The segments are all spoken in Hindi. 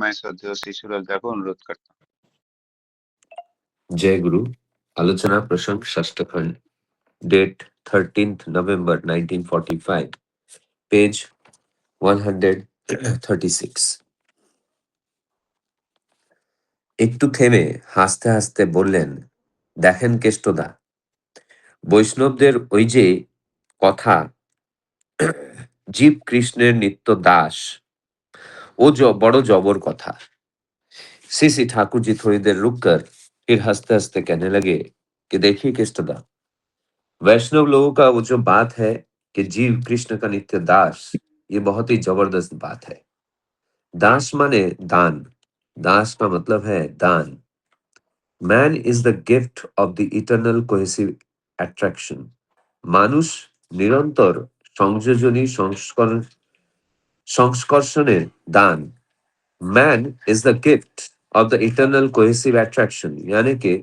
मैं श्रद्धेय शिशु लज्जा को अनुरोध करता हूँ। जय गुरु। आलोचना प्रसंग षष्ठ खंड, डेट 13th November 1945, पेज 136। একটু থেমে হাসতে হাসতে বললেন, দেখেন কেষ্টদা, বৈষ্ণবদের ওই যে কথা, জীব কৃষ্ণের নিত্য দাস, ও বড় জবর কথা। सीसी ठाकुर जी थोड़ी देर रुककर फिर हंसते हंसते कहने लगे कि देखिए केष्टदा, वैष्णव लोगों का वो जो बात है कि जीव कृष्ण का नित्य दास, ये बहुत ही जबरदस्त बात है। दास माने दान, दास का मतलब है दान। Man is the gift of the eternal cohesive attraction. মানুষ নিরন্তর সংযোজনী সংস্কর্ষণের দান। Man is the gift of the eternal cohesive attraction, यानी कि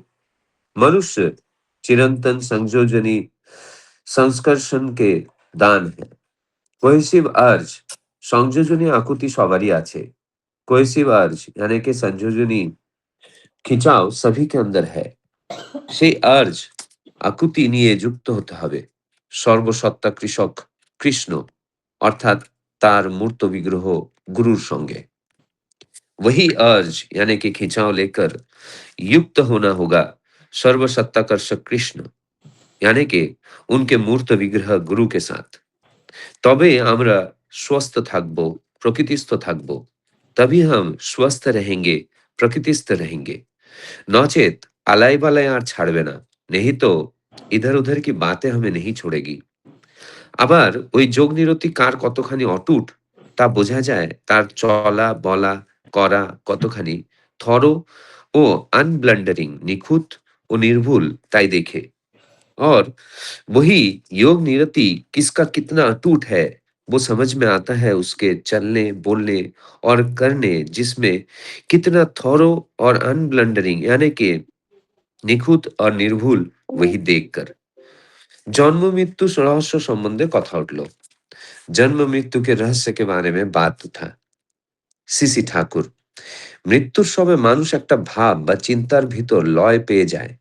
मनुष्य चिरंतन संयोजनी संस्कर्षण के दान है। कोहेसिव अर्ज, সংযোজনী আকুতি সবারই আছে। कोहेसिव अर्ज यानी कि संयोजनी खिंचाव सभी के अंदर है। সেই अर्ज আকুতি নিয়ে যুক্ত হতে হবে সর্বসত্তা কৃষক কৃষ্ণ অর্থাৎ তার মূর্ত বিগ্রহ গুরুর সঙ্গে। वही अर्ज यानी कि खिंचाव लेकर युक्त होना होगा सर्वसत्ताकर्षक कृष्ण, यानी कि उनके मूर्त विग्रह गुरु के साथ। तबे আমরা स्वस्थ থাকবো, প্রকৃতিস্থ থাকবো। तभी हम स्वस्थ रहेंगे, प्रकृतिस्थ रहेंगे। नौचेत अलाई बलाई আর ছাড়বে না, नहीं तो इधर उधर की बातें हमें नहीं छोड़ेगी। আবার ওই যোগ নিরতি কার কতখানি অটুট তা বোঝা যায় তার চলা বলা করা কতখানি থর ও अनब्लंडरिंग, निखुत ও निर्भुल তাই দেখে। और वही योग निरति किसका कितना अटूट है वो समझ में आता है उसके चलने बोलने और करने, जिसमें कितना थॉरो और अनब्लंडरिंग यानी कि निखुत और निर्भुल, वही देखकर। जन्म मृत्यु रहस्य संबंधे कथा उठलो। जन्म मृत्यु के रहस्य के बारे में बात उठा। सीसी ठाकुर, মৃত্যুর সময় মানুষ একটা ভাব বা চিন্তার ভিতর লয় পেয়ে যায়।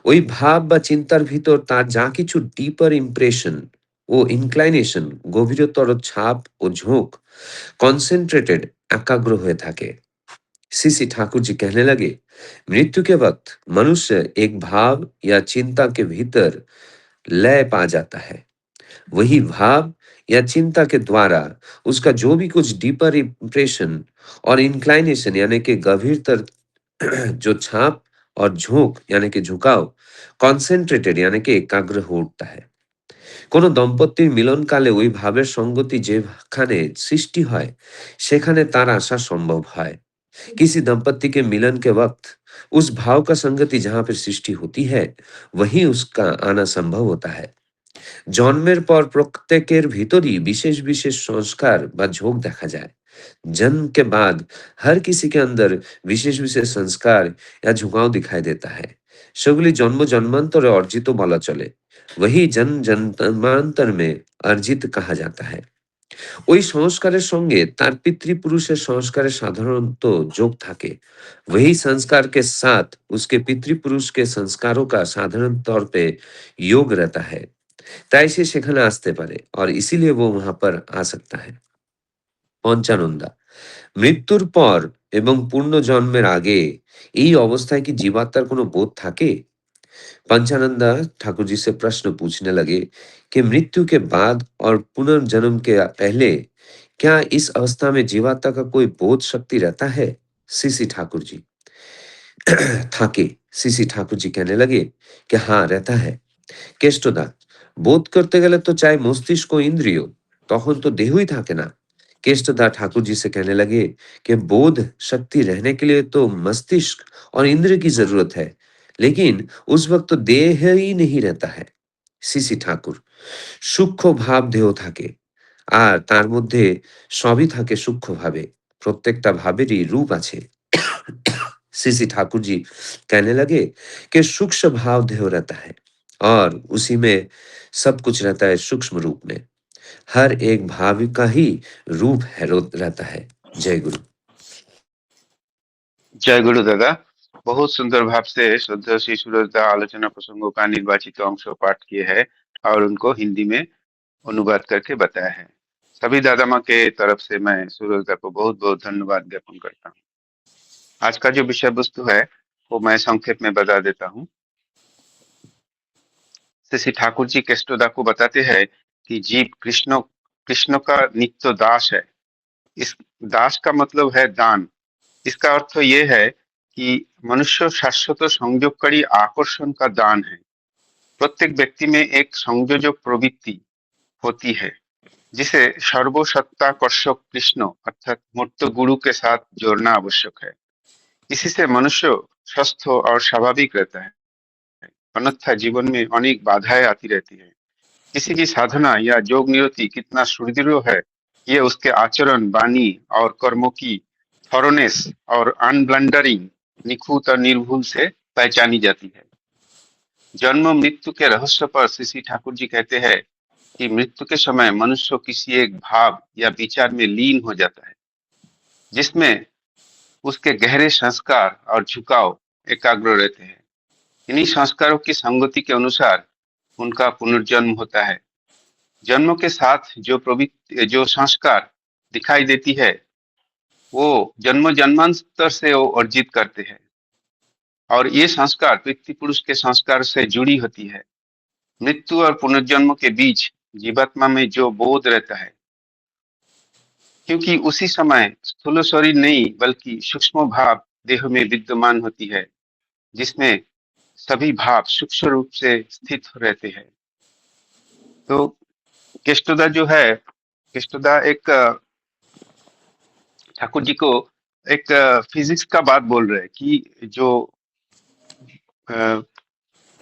ওই ভাব বা চিন্তার ভিতর তার যা কিছু ডিপার ইমপ্রেশন ও ইনক্লাইনেশন, গভীরতর ছাপ ও ঝোঁক কনসেন্ট্রেটেড एकाग्र हुए থাকে। सीसी ठाकुर जी कहने लगे, मृत्यु के वक्त मनुष्य एक भाव या चिंता के भीतर लय पा जाता है। वही भाव या चिंता के द्वारा उसका जो भी कुछ डीपर इंप्रेशन और इंक्लाइनेशन यानी कि गंभीरतर जो छाप और झोंक यानी कि झुकाव কনসেন্ট্রেটেড यानी कि एकाग्र हो उठता है। কোনো দম্পতির মিলনকালে ওই ভাবের সঙ্গতি যেখানে সৃষ্টি হয় সেখানে তার আসা সম্ভব হয়। किसी दंपति के मिलन के वक्त उस भाव का संगति जहां पर सृष्टि होती है वहीं उसका आना संभव होता है। জন্মের পর প্রত্যেকের ভিতরই বিশেষ বিশেষ সংস্কার বা ঝোঁক দেখা যায়। जन्म के बाद हर किसी के अंदर विशेष विशेष संस्कार या झुकाव दिखाई देता है। সেগুলি জন্ম জন্মান্তরে অর্জিত বলা চলে। वही जन्म जन्मांतर में अर्जित कहा जाता है। ওই সংস্কারের সঙ্গে তার पितृपुरुषের সংস্কারের साधारणत যোগ থাকে। वही संस्कार के साथ उसके पितृपुरुष के संस्कारों का साधारण तौर पे योग रहता है। তাই সে সেখানে আসতে পারে और इसीलिए वो वहां पर आ सकता है। পঞ্চানন্দা, মৃত্যুর পর এবং পূর্ণ জন্মের আগে এই অবস্থায় কি জীবাত্মার কোনো বোধ থাকে? पंचानंदा ठाकुर जी से प्रश्न पूछने लगे कि मृत्यु के बाद और पुनर्जन्म के पहले क्या इस अवस्था में जीवात्मा का कोई बोध शक्ति रहता है? सीसी ठाकुर जी थाके। सीसी ठाकुर जी कहने लगे कि हाँ, रहता है। কেষ্টদা, বোধ করতে গেলে তো চাই মস্তিষ্ক ও ইন্দ্রিয়, তখন তো দেহই থাকে না। केष्टदा ठाकुर जी से कहने लगे कि बोध शक्ति रहने के लिए तो मस्तिष्क और इंद्र की जरूरत है, लेकिन उस वक्त तो देह ही नहीं रहता है। सीसी ठाकुर, সূক্ষ্ম ভাব দেহ থাকে আর তার মধ্যে সবই থাকে সূক্ষ্মভাবে, প্রত্যেকটা ভাবেরই রূপ আছে। सीसी ठाकुर जी कहने लगे कि सूक्ष्म भाव देह रहता है और उसी में सब कुछ रहता है सूक्ष्म रूप में। हर एक भाव का ही रूप है रहता है। जय गुरु। জয় গুরু দাদা। बहुत सुंदर भाव से श्रद्धा श्री सूरजदा आलोचना प्रसंगों का निर्वाचित अंश पाठ किए हैं और उनको हिंदी में अनुवाद करके बताया है। सभी दादा माँ के तरफ से मैं सूरजदा को बहुत बहुत धन्यवाद ज्ञापन करता हूँ। आज का जो विषय वस्तु है वो मैं संक्षेप में बता देता हूँ। श्री ठाकुर जी केष्टोदा को बताते हैं कि जीव कृष्ण कृष्ण का नित्य दास है। इस दास का मतलब है दान। इसका अर्थ ये है कि मनुष्य शाश्वत संयोगकारी आकर्षण का दान है। प्रत्येक व्यक्ति में एक संयोजक प्रवृत्ति होती है जिसे सर्वसत्ताकर्षक कृष्ण अर्थात मूर्त गुरु के साथ जोड़ना आवश्यक है। इसी से मनुष्य स्वस्थ और स्वाभाविक रहता है। अन्यथा जीवन में अनेक बाधाएं आती रहती है। किसी की साधना या योग निरति कितना सुदृढ़ है, ये उसके आचरण, वाणी और कर्मों की थॉरोनेस और अनब्लंडरिंग निखुत और निर्भुल से पहचानी जाती है। जन्म मृत्यु के रहस्य पर श्री ठाकुर जी कहते हैं कि मृत्यु के समय मनुष्य किसी एक भाव या विचार में लीन हो जाता है जिसमें उसके गहरे संस्कार और झुकाव एकाग्र रहते हैं। इन्हीं संस्कारों की संगति के अनुसार उनका पुनर्जन्म होता है। जन्म के साथ जो प्रवृत्ति जो संस्कार दिखाई देती है वो जन्म जन्मांतर से वो अर्जित करते हैं और ये संस्कार पितृ पुरुष के संस्कार से जुड़ी होती है। मृत्यु और पुनर्जन्म के बीच जीवात्मा में जो बोध रहता है, क्योंकि उसी समय स्थूल शरीर नहीं बल्कि सूक्ष्म भाव देह में विद्यमान होती है जिसमें सभी भाव सूक्ष्म रूप से स्थित रहते हैं। तो केष्टोदा जो है, केष्टोदा एक ठाकुर जी को एक फिजिक्स का बात बोल रहे हैं कि जो अ,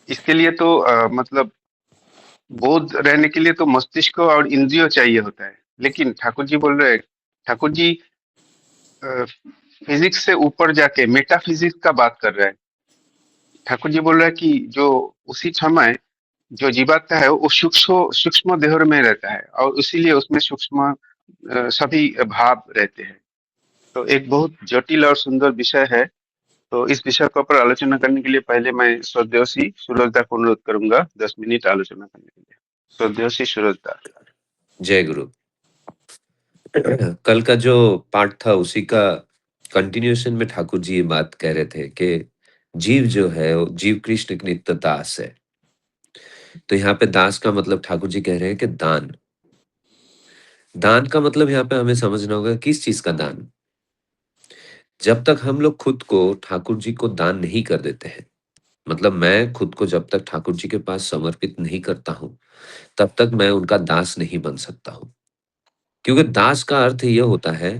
इसके लिए तो मतलब बोध रहने के लिए तो मस्तिष्क और इंद्रिय चाहिए होता है, लेकिन ठाकुर जी बोल रहे हैं, ठाकुर जी फिजिक्स से ऊपर जाके मेटाफिजिक्स का बात कर रहे हैं। ठाकुर जी बोल रहे हैं कि जो उसी समय जो जीवात्मा है वो सूक्ष्म सूक्ष्म देह में रहता है और इसीलिए उसमें सूक्ष्म सभी भाव रहते हैं। तो एक बहुत जटिल और सुंदर विषय है। तो इस विषय के ऊपर आलोचना करने के लिए पहले मैं श्रद्धेय सूरजदा को अनुरोध करूंगा 10 मिनट आलोचना करने के लिए। श्रद्धेय सूरजदा। जय गुरु। कल का जो पाठ था उसी का कंटिन्यूएशन में ठाकुर जी ये बात कह रहे थे कि जीव जो है वो जीव कृष्ण की नित्य दास है। तो यहाँ पे दास का मतलब ठाकुर जी कह रहे हैं कि दान। दान का मतलब यहाँ पे हमें समझना होगा किस चीज का दान। जब तक हम लोग खुद को ठाकुर जी को दान नहीं कर देते हैं, मतलब मैं खुद को जब तक ठाकुर जी के पास समर्पित नहीं करता हूँ, तब तक मैं उनका दास नहीं बन सकता हूँ। क्योंकि दास का अर्थ ये होता है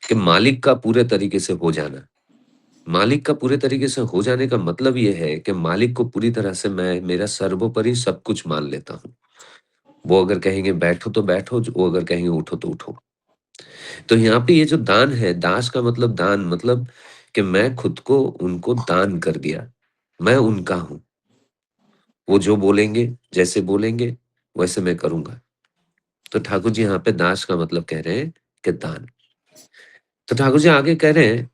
कि मालिक का पूरे तरीके से हो जाना। मालिक का पूरे तरीके से हो जाने का मतलब ये है कि मालिक को पूरी तरह से मैं मेरा सर्वोपरि सब कुछ मान लेता हूँ। वो अगर कहेंगे बैठो तो बैठो, वो अगर कहेंगे उठो तो उठो। तो यहाँ पे ये जो दान है, दास का मतलब दान मतलब कि मैं खुद को उनको दान कर दिया। मैं उनका हूँ। वो जो बोलेंगे, जैसे बोलेंगे, वैसे मैं करूँगा। तो ठाकुर जी यहाँ पे दास का मतलब कह रहे हैं कि दान। तो ठाकुर जी आगे कह रहे हैं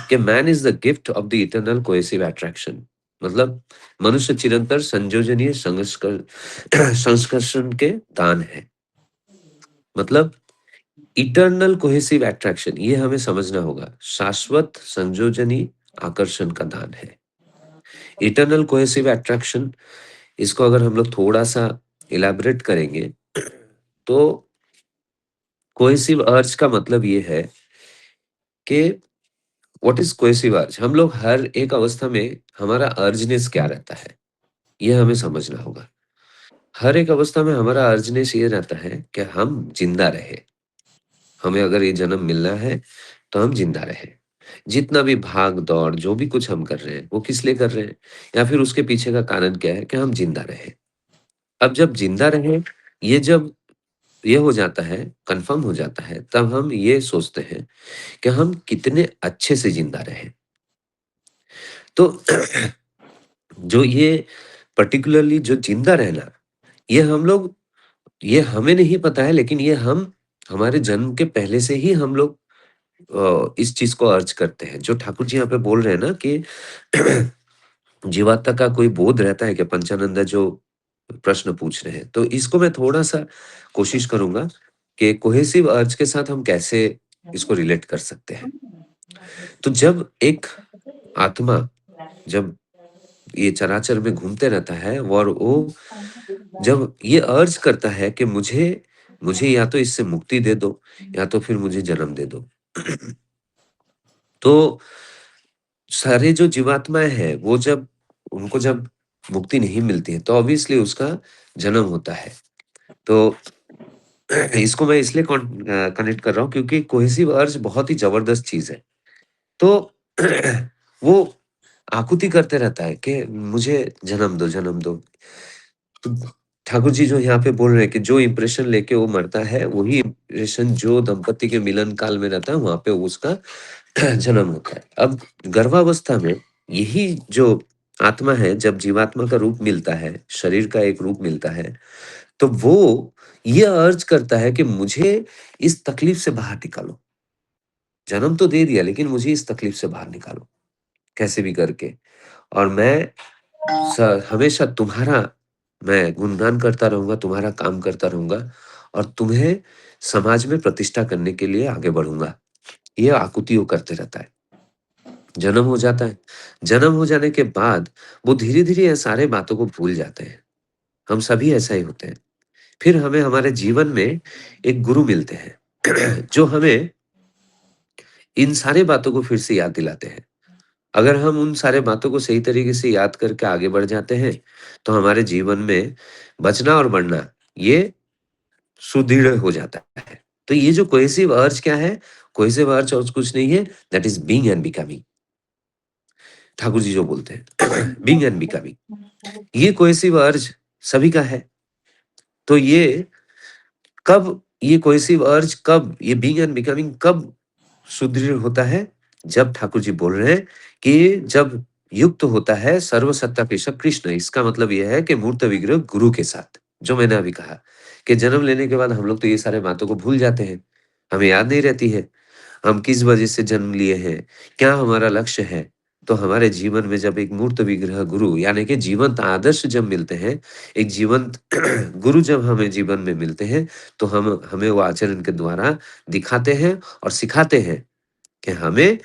कि man is the gift of the eternal cohesive attraction. मतलब मनुष्य चिरंतर संयोजनीय संस्कर्षण के दान है। मतलब इटर्नल कोहेसिव अट्रैक्शन, ये हमें समझना होगा। शाश्वत संयोजनी आकर्षण का दान है इटर्नल कोहेसिव अट्रैक्शन। इसको अगर हम लोग थोड़ा सा इलैबोरेट करेंगे तो कोहेसिव अर्ज का मतलब ये है कि व्हाट इज कोहेसिव अर्ज। हम लोग हर एक अवस्था में हमारा अर्जनेस क्या रहता है, ये हमें समझना होगा। हर एक अवस्था में हमारा अर्जनेस ये रहता है कि हम जिंदा रहे। हमें अगर ये जन्म मिलना है तो हम जिंदा रहे। जितना भी भाग दौड़ जो भी कुछ हम कर रहे हैं वो किस लिए कर रहे हैं, या फिर उसके पीछे का कारण क्या है कि हम जिंदा रहे। अब जब जिंदा रहे, ये जब ये हो जाता है, कंफर्म हो जाता है, तब हम ये सोचते हैं कि हम कितने अच्छे से जिंदा रहे। तो जो ये पर्टिकुलरली जो जिंदा रहना, ये हम लोग, ये हमें नहीं पता है, लेकिन ये हम हमारे जन्म के पहले से ही हम लोग इस चीज़ को अर्ज करते हैं। जो ठाकुर जी यहाँ पे बोल रहे हैं ना कि जीवात्मा का कोई बोध रहता है क्या? पंचानंदा जो प्रश्न पूछ रहे हैं। तो इसको मैं थोड़ा-सा कोशिश करूँगा कि कोहेसिव अर्ज के साथ हम कैसे इसको रिलेट कर सकते हैं। तो जब एक आत्मा जब ये चराचर में घूमते रहता है और वो जब ये अर्ज करता है कि मुझे मुझे या तो इससे मुक्ति दे दो या तो फिर मुझे जन्म दे दो। तो सारे जो जीवात्माएँ हैं, वो जब उनको जब मुक्ति नहीं मिलती है, तो ऑब्वियसली उसका जन्म होता है। तो इसको मैं इसलिए कनेक्ट कर रहा हूँ क्योंकि कोहेसिव अर्ज बहुत ही ज़बरदस्त चीज़ है। तो वो आकुति करते रहता है कि मुझे जन्म दो, जन्म दो। तो ठाकुर जी जो यहाँ पे बोल रहे हैं कि जो इम्प्रेशन लेके वो मरता है, वही इम्प्रेशन जो दंपति के मिलन काल में रहता है, वहाँ पे उसका जन्म होता है। अब गर्भावस्था में यही जो आत्मा है, जब जीवात्मा का रूप मिलता है, शरीर का एक रूप मिलता है, तो वो ये अर्ज करता है कि मुझे इस तकलीफ से बाहर निकालो। जन्म तो दे दिया लेकिन मुझे इस तकलीफ से बाहर निकालो, कैसे भी करके। और मैं स हमेशा तुम्हारा मैं गुणगान करता रहूँगा, तुम्हारा काम करता रहूँगा और तुम्हें समाज में प्रतिष्ठा करने के लिए आगे बढ़ूँगा। ये आकुति वो करते रहता है। जन्म हो जाता है। जन्म हो जाने के बाद वो धीरे-धीरे ये सारे बातों को भूल जाते हैं। हम सभी ऐसा ही होते हैं। फिर हमें हमारे जीवन में एक गुरु मिलते हैं जो हमें इन सारी बातों को फिर से याद दिलाते हैं। अगर हम उन सारे बातों को सही तरीके से याद करके आगे बढ़ जाते हैं, तो हमारे जीवन में बचना और बढ़ना ये सुदृढ़ हो जाता है। तो ये जो कोहेसिव अर्ज क्या है? कोहेसिव अर्ज और कुछ नहीं है, that is being and becoming. Thakur ji जो बोलते हैं बीइंग एंड बिकमिंग। ये कोहेसिव अर्ज सभी का है। तो ये कोहेसिव अर्ज कब ये बीइंग एंड बिकमिंग कब सुदृढ़ होता है? जब ठाकुर जी बोल रहे हैं कि जब युक्त होता है सर्वसत्ता पेशक कृष्ण। इसका मतलब ये है कि मूर्त विग्रह गुरु के साथ। जो मैंने अभी कहा कि जन्म लेने के बाद हम लोग तो ये सारे बातों को भूल जाते हैं। हमें याद नहीं रहती है। हम किस वजह से जन्म लिए हैं? क्या हमारा लक्ष्य है? तो हमारे जीवन में जब एक मूर्त विग्रह गुरु यानी कि जीवंत आदर्श जब मिलते हैं, एक जीवंत गुरु जब हमें जीवन में मिलते हैं, तो हम हमें वो आचरण के द्वारा दिखाते हैं और सिखाते हैं कि हमें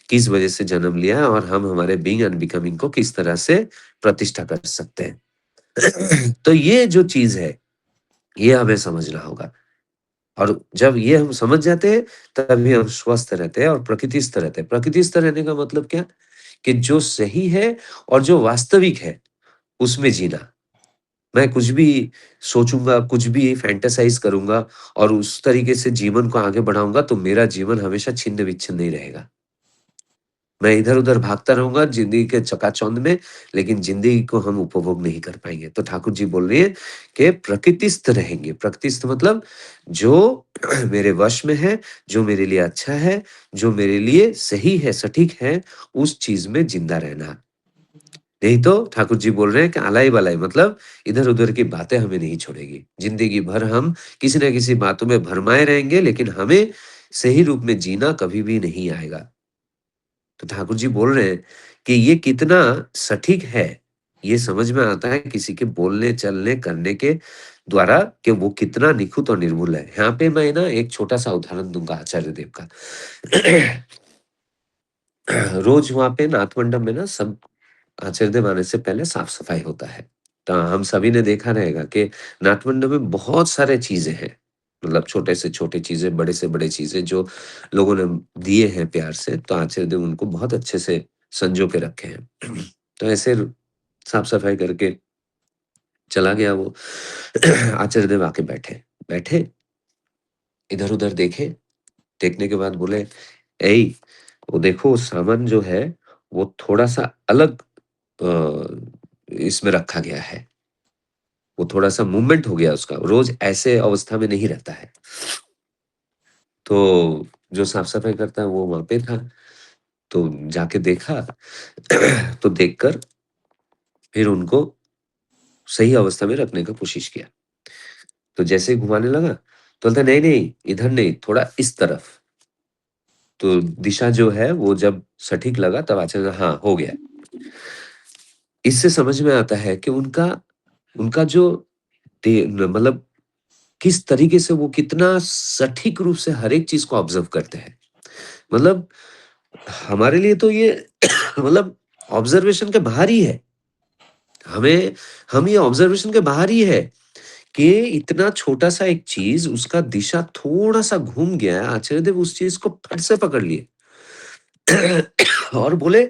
किस वजह से जन्म लिया और हम हमारे बीइंग एंड बिकमिंग को किस तरह से प्रतिष्ठा कर सकते हैं। तो ये जो चीज़ है, ये हमें समझना होगा। और जब ये हम समझ जाते हैं, तभी हम स्वस्थ रहते हैं और प्रकृतिस्थ रहते हैं। प्रकृतिस्थ रहने का मतलब क्या? कि जो सही है और जो वास्तविक है, उसमें जीना। मैं कुछ भी सोचूँगा, कुछ भी फैंटेसाइज़ करूँगा और उस तरीके से जीवन को आगे बढ़ाऊँगा, तो मेरा जीवन हमेशा छिन्न-विच्छिन्न ही रहेगा। मैं इधर-उधर भागता रहूँगा ज़िंदगी के चकाचौंध में, लेकिन ज़िंदगी को हम उपभोग नहीं कर पाएँगे। तो ठाकुर जी बोल रहे हैं कि प्रकृतिस्थ रहेंगे। प्रकृतिस्थ मतलब जो मेरे वश में है, जो मेरे लिए अच्छा है, जो मेरे लिए सही है, सटीक है, उस चीज़ में ज़िंदा रहना। नहीं तो ठाकुर जी बोल रहे हैं कि अलाई-बलाई मतलब इधर-उधर की बातें हमें नहीं छोड़ेगी। ज़िंदगी भर हम किसी न किसी बातों में भरमाए रहेंगे, लेकिन हमें सही रूप में जीना कभी भी नहीं आएगा। तो ठाकुर जी बोल रहे हैं कि ये कितना सटीक है, ये समझ में आता है किसी के बोलने, चलने, करने के द्वारा कि वो कितना निखुत और निर्भुल है। यहाँ पे मैं ना एक छोटा-सा उदाहरण दूँगा आचार्य देव का। रोज़ वहाँ पे नाथ मंडप में ना सब आचार्य देव आने से पहले साफ-सफाई होता है। तो हम सभी ने देखा रहेगा कि नाथ मंडप में बहुत सारे चीज़ें हैं। मतलब छोटे से छोटे चीज़ें, बड़े से बड़े चीज़ें जो लोगों ने दिए हैं प्यार से, तो आचार्य देव उनको बहुत अच्छे से संजो के रखे हैं। तो ऐसे साफ-सफाई करके चला गया वो। आचार्य देव आके बैठे। बैठे, इधर-उधर देखे, देखने के बाद बोले, "ऐ वो देखो सामान जो है, वो थोड़ा-सा अलग इसमें रखा गया है। वो थोड़ा-सा मूवमेंट हो गया उसका, रोज़ ऐसे अवस्था में नहीं रहता है।" तो जो साफ-सफाई करता है वो वहाँ पे था, तो जाके देखा तो देखकर फिर उनको सही अवस्था में रखने का कोशिश किया। तो जैसे ही घुमाने लगा, तो बोलता है, "नहीं, नहीं, इधर नहीं, थोड़ा इस तरफ।" तो दिशा जो है वो जब सटीक लगा तब आचार्य हाँ, हो गया। इससे समझ में आता है कि उनका उनका जो मतलब किस तरीके से वो कितना सटीक रूप से हर एक चीज़ को ऑब्ज़र्व करते हैं। मतलब हमारे लिए तो ये मतलब ऑब्ज़र्वेशन के बाहर ही है। हमें हम ये ऑब्ज़र्वेशन के बाहर ही है कि इतना छोटा-सा एक चीज़ उसका दिशा थोड़ा-सा घूम गया है, आचार्य देव उस चीज़ को फट से पकड़ लिए और बोले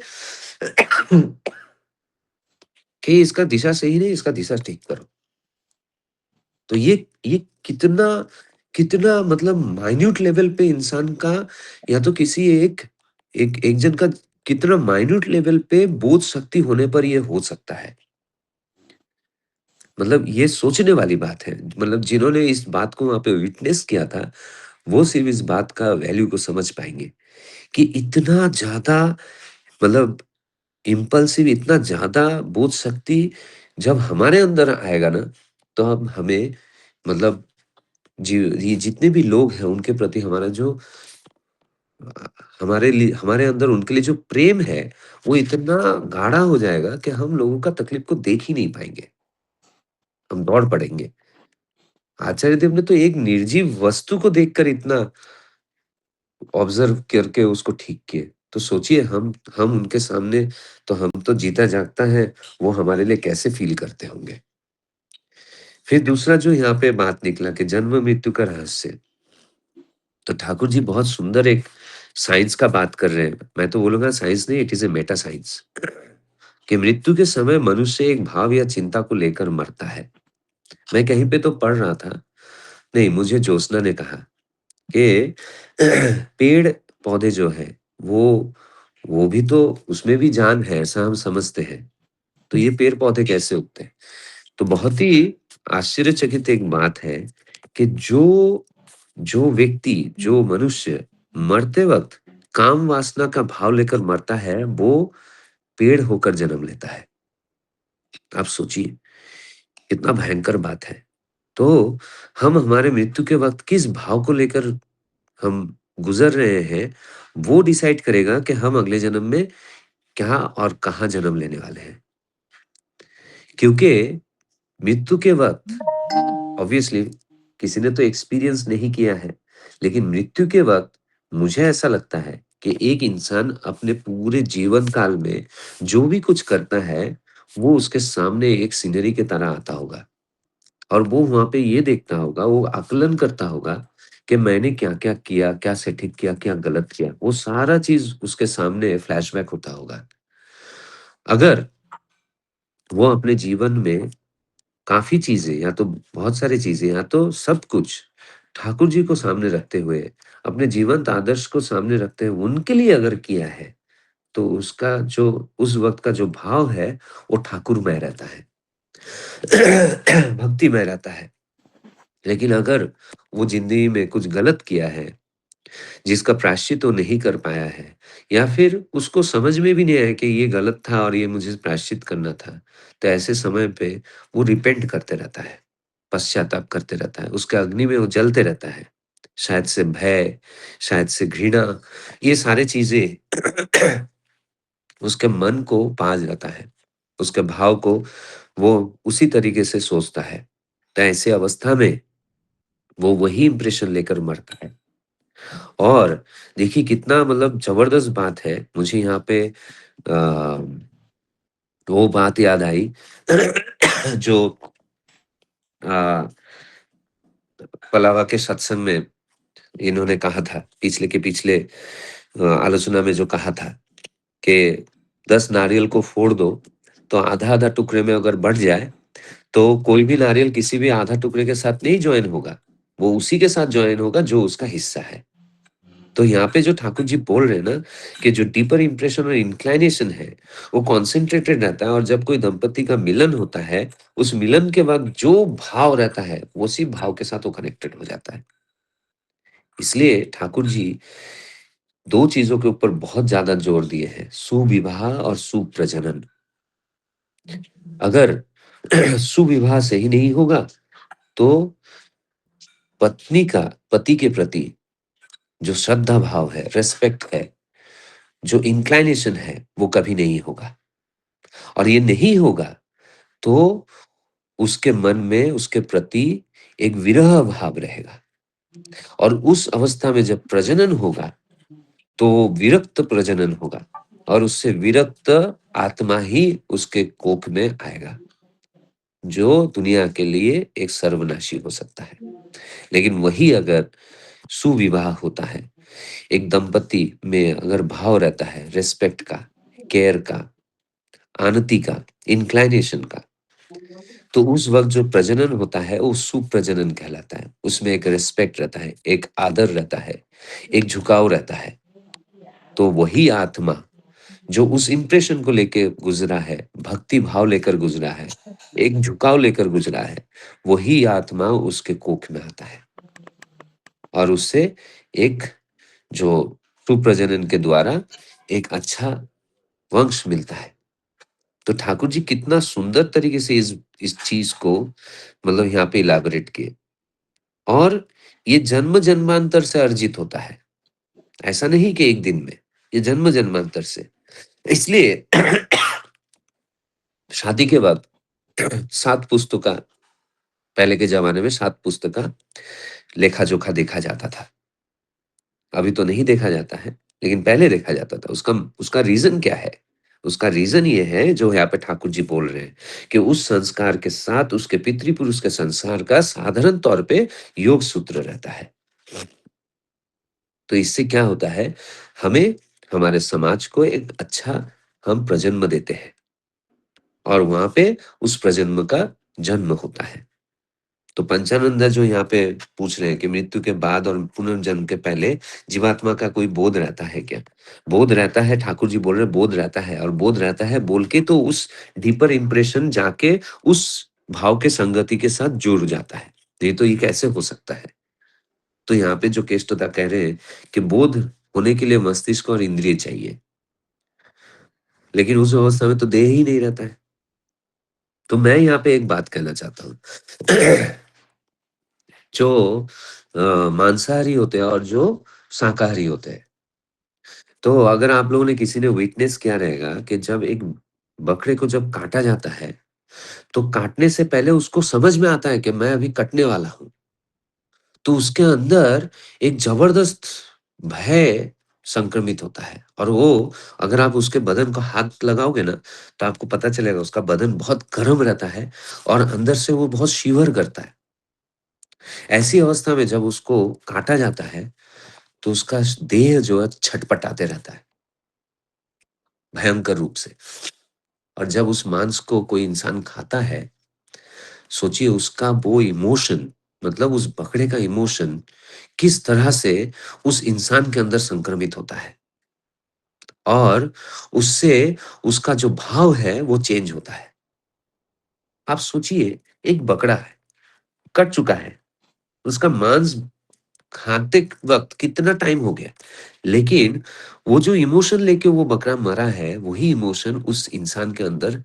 कि इसका दिशा सही नहीं, इसका दिशा ठीक करो। तो ये कितना कितना मतलब माइन्यूट लेवल पे इंसान का या तो किसी एक एक एक जन का कितना माइन्यूट लेवल पे बोध शक्ति होने पर ये हो सकता है। मतलब ये सोचने वाली बात है। मतलब जिन्होंने इस बात को वहाँ पे विटनेस किया था, वो सिर्फ़ इस बात का वैल्यू को समझ पाएँगे कि इतना ज़्यादा मतलब इम्पल्सिव इतना ज़्यादा बोध शक्ति जब हमारे अंदर आएगा ना, तो अब हमें मतलब जी, ये जितने भी लोग हैं उनके प्रति हमारा जो हमारे लिए हमारे अंदर उनके लिए जो प्रेम है, वो इतना गाढ़ा हो जाएगा कि हम लोगों का तकलीफ को देख ही नहीं पाएँगे। हम दौड़ पड़ेंगे। आचार्य देव ने तो एक निर्जीव वस्तु को देखकर इतना ऑब्ज़र्व करके उसको ठीक किए। तो सोचिए हम उनके सामने तो हम तो जीता जागता है, वो हमारे लिए कैसे फ़ील करते होंगे। फिर दूसरा जो यहाँ पे बात निकला कि जन्म-मृत्यु का रहस्य। तो ठाकुर जी बहुत सुंदर एक साइंस का बात कर रहे हैं। मैं तो बोलूँगा साइंस नहीं, it is a Meta science कि मृत्यु के समय मनुष्य एक भाव या चिंता को लेकर मरता है। मैं कहीं पे तो पढ़ रहा था, नहीं मुझे ज्योत्सना ने कहा कि पेड़-पौधे जो हैं वो भी तो उसमें भी जान है ऐसा हम समझते हैं। तो ये पेड़-पौधे कैसे उगते हैं? तो बहुत ही आश्चर्यचकित एक बात है कि जो व्यक्ति, जो मनुष्य मरते वक़्त काम वासना का भाव लेकर मरता है, वो पेड़ होकर जन्म लेता है। आप सोचिए, कितना भयंकर बात है। तो हम हमारे मृत्यु के वक़्त किस भाव को लेकर हम गुज़र रहे हैं, वो डिसाइड करेगा कि हम अगले जन्म में क्या और कहाँ जन्म लेने वाले हैं। क्योंकि मृत्यु के वक़्त ऑब्वियसली किसी ने तो एक्सपीरियंस नहीं किया है, लेकिन मृत्यु के वक़्त मुझे ऐसा लगता है कि एक इंसान अपने पूरे जीवन काल में जो भी कुछ करता है, वो उसके सामने एक सीनरी की तरह आता होगा और वो वहाँ पे ये देखता होगा, वो आकलन करता होगा कि मैंने क्या-क्या किया, क्या सटीक किया, क्या गलत किया। वो सारा चीज़ उसके सामने फ्लैशबैक होता होगा। अगर वो अपने जीवन में काफ़ी चीज़ें या तो बहुत सारी चीज़ें या तो सब कुछ ठाकुर जी को सामने रखते हुए, अपने जीवंत आदर्श को सामने रखते हुए उनके लिए अगर किया है, तो उसका जो उस वक़्त का जो भाव है, वो ठाकुरमय रहता है। भक्तिमय रहता है। लेकिन अगर वो ज़िंदगी में कुछ गलत किया है, जिसका प्रायश्चित वो नहीं कर पाया है या फिर उसको समझ में भी नहीं आया कि ये गलत था और ये मुझे प्रायश्चित करना था, तो ऐसे समय पे वो रिपेंट करते रहता है, पश्चाताप करते रहता है, उसके अग्नि में वो जलते रहता है। शायद से भय, शायद से घृणा, ये सारी चीज़ें उसके मन को पा जाता है, उसके भाव को वो उसी तरीके से सोचता है। तो ऐसी अवस्था में वो वही इंप्रेशन लेकर मरता है। और देखिए कितना मतलब ज़बरदस्त बात है, मुझे यहाँ पे वो बात याद आई जो अ, पलावा के सत्संग में इन्होंने कहा था, पिछले के पिछले आलोचना में जो कहा था कि 10 नारियल को फोड़ दो, तो आधा-आधा टुकड़े में अगर बँट जाए, तो कोई भी नारियल किसी भी आधा टुकड़े के साथ नहीं जॉइन होगा, वो उसी के साथ जॉइन होगा जो उसका हिस्सा है। तो यहाँ पे जो ठाकुर जी बोल रहे हैं ना कि जो डीपर इंप्रेशन और इंक्लिनेशन है, वो कॉन्सेंट्रेटेड रहता है और जब कोई दंपति का मिलन होता है, उस मिलन के बाद जो भाव रहता है, उसी भाव के साथ वो कनेक्टेड हो जाता है। इसलिए ठाकुर जी 2 चीज़ों के ऊपर बहुत ज़्यादा जोर दिए हैं, सुविवाह और सुप्रजनन। अगर सुविवाह सही नहीं होगा, तो पत्नी का पति के प्रति जो श्रद्धा भाव है, रेस्पेक्ट है, जो इंक्लाइनेशन है, वो कभी नहीं होगा। और ये नहीं होगा तो उसके मन में उसके प्रति एक विरह भाव रहेगा। और उस अवस्था में जब प्रजनन होगा तो विरक्त प्रजनन होगा और उससे विरक्त आत्मा ही उसके कोख में आएगा, जो दुनिया के लिए एक सर्वनाशी हो सकता है। लेकिन वही अगर सुविवाह होता है, एक दंपति में अगर भाव रहता है रिस्पेक्ट का, केयर का, आनति का, इंक्लाइनेशन का, तो उस वक्त जो प्रजनन होता है वो सुप्रजनन कहलाता है। उसमें एक रिस्पेक्ट रहता है, एक आदर रहता है, एक झुकाव रहता है। तो वही आत्मा जो उस इंप्रेशन को लेके गुजरा है, भक्ति भाव लेकर गुजरा है, एक झुकाव लेकर गुजरा है, वही आत्मा उसके कोख में आता है और उससे एक जो सुप्रजनन के द्वारा एक अच्छा वंश मिलता है। तो ठाकुर जी कितना सुंदर तरीके से इस चीज को मतलब यहाँ पे इलाबोरेट किए। और ये जन्म जन्मांतर से अर्जित होता है, ऐसा नहीं कि एक दिन में, ये जन्म जन्मांतर से। इसलिए शादी के बाद 7 पुस्तका, पहले के जमाने में 7 पुस्तका लेखा जोखा देखा जाता था। अभी तो नहीं देखा जाता है, लेकिन पहले देखा जाता था। उसका उसका रीजन क्या है? उसका रीजन ये है जो यहाँ पे ठाकुर जी बोल रहे हैं कि उस संस्कार के साथ उसके पितृपुरुष के संस्कार का साधारण तौर पे योग सूत्र रहता है। तो इससे क्या होता है, हमें हमारे समाज को एक अच्छा हम प्रजन्म देते हैं और वहां पे उस प्रजन्म का जन्म होता है। तो पंचानंदा जो यहाँ पे पूछ रहे हैं कि मृत्यु के बाद और पुनर्जन्म के पहले जीवात्मा का कोई बोध रहता है क्या? बोध रहता है, ठाकुर जी बोल रहे हैं बोध रहता है। और बोध रहता है बोल के तो उस डीपर इंप्रेशन जाके उस भाव के संगति के साथ जुड़ जाता है। ये कैसे हो सकता है? तो यहाँ पे जो केष्टोदा कह रहे हैं कि बोध होने के लिए मस्तिष्क और इंद्रिय चाहिए, लेकिन उस अवस्था में तो देह ही नहीं रहता है। तो मैं यहाँ पे एक बात कहना चाहता हूँ जो मांसाहारी होते हैं और जो शाकाहारी होते हैं, तो अगर आप लोगों ने किसी ने विटनेस किया रहेगा कि जब एक बकरे को जब काटा जाता है तो काटने से पहले उसको समझ में आता है कि मैं अभी कटने वाला हूं। तो उसके अंदर एक जबरदस्त भय संक्रमित होता है और वो अगर आप उसके बदन को हाथ लगाओगे ना तो आपको पता चलेगा उसका बदन बहुत गर्म रहता है और अंदर से वो बहुत शिवर करता है। ऐसी अवस्था में जब उसको काटा जाता है तो उसका देह जो है छटपटाते रहता है भयंकर रूप से। और जब उस मांस को कोई इंसान खाता है, सोचिए उसका वो इमोशन, मतलब उस बकरे का इमोशन किस तरह से उस इंसान के अंदर संक्रमित होता है और उससे उसका जो भाव है वो चेंज होता है। आप सोचिए एक बकरा है, कट चुका है, उसका मांस खाते वक्त कितना टाइम हो गया, लेकिन वो जो इमोशन लेके वो बकरा मरा है वही इमोशन उस इंसान के अंदर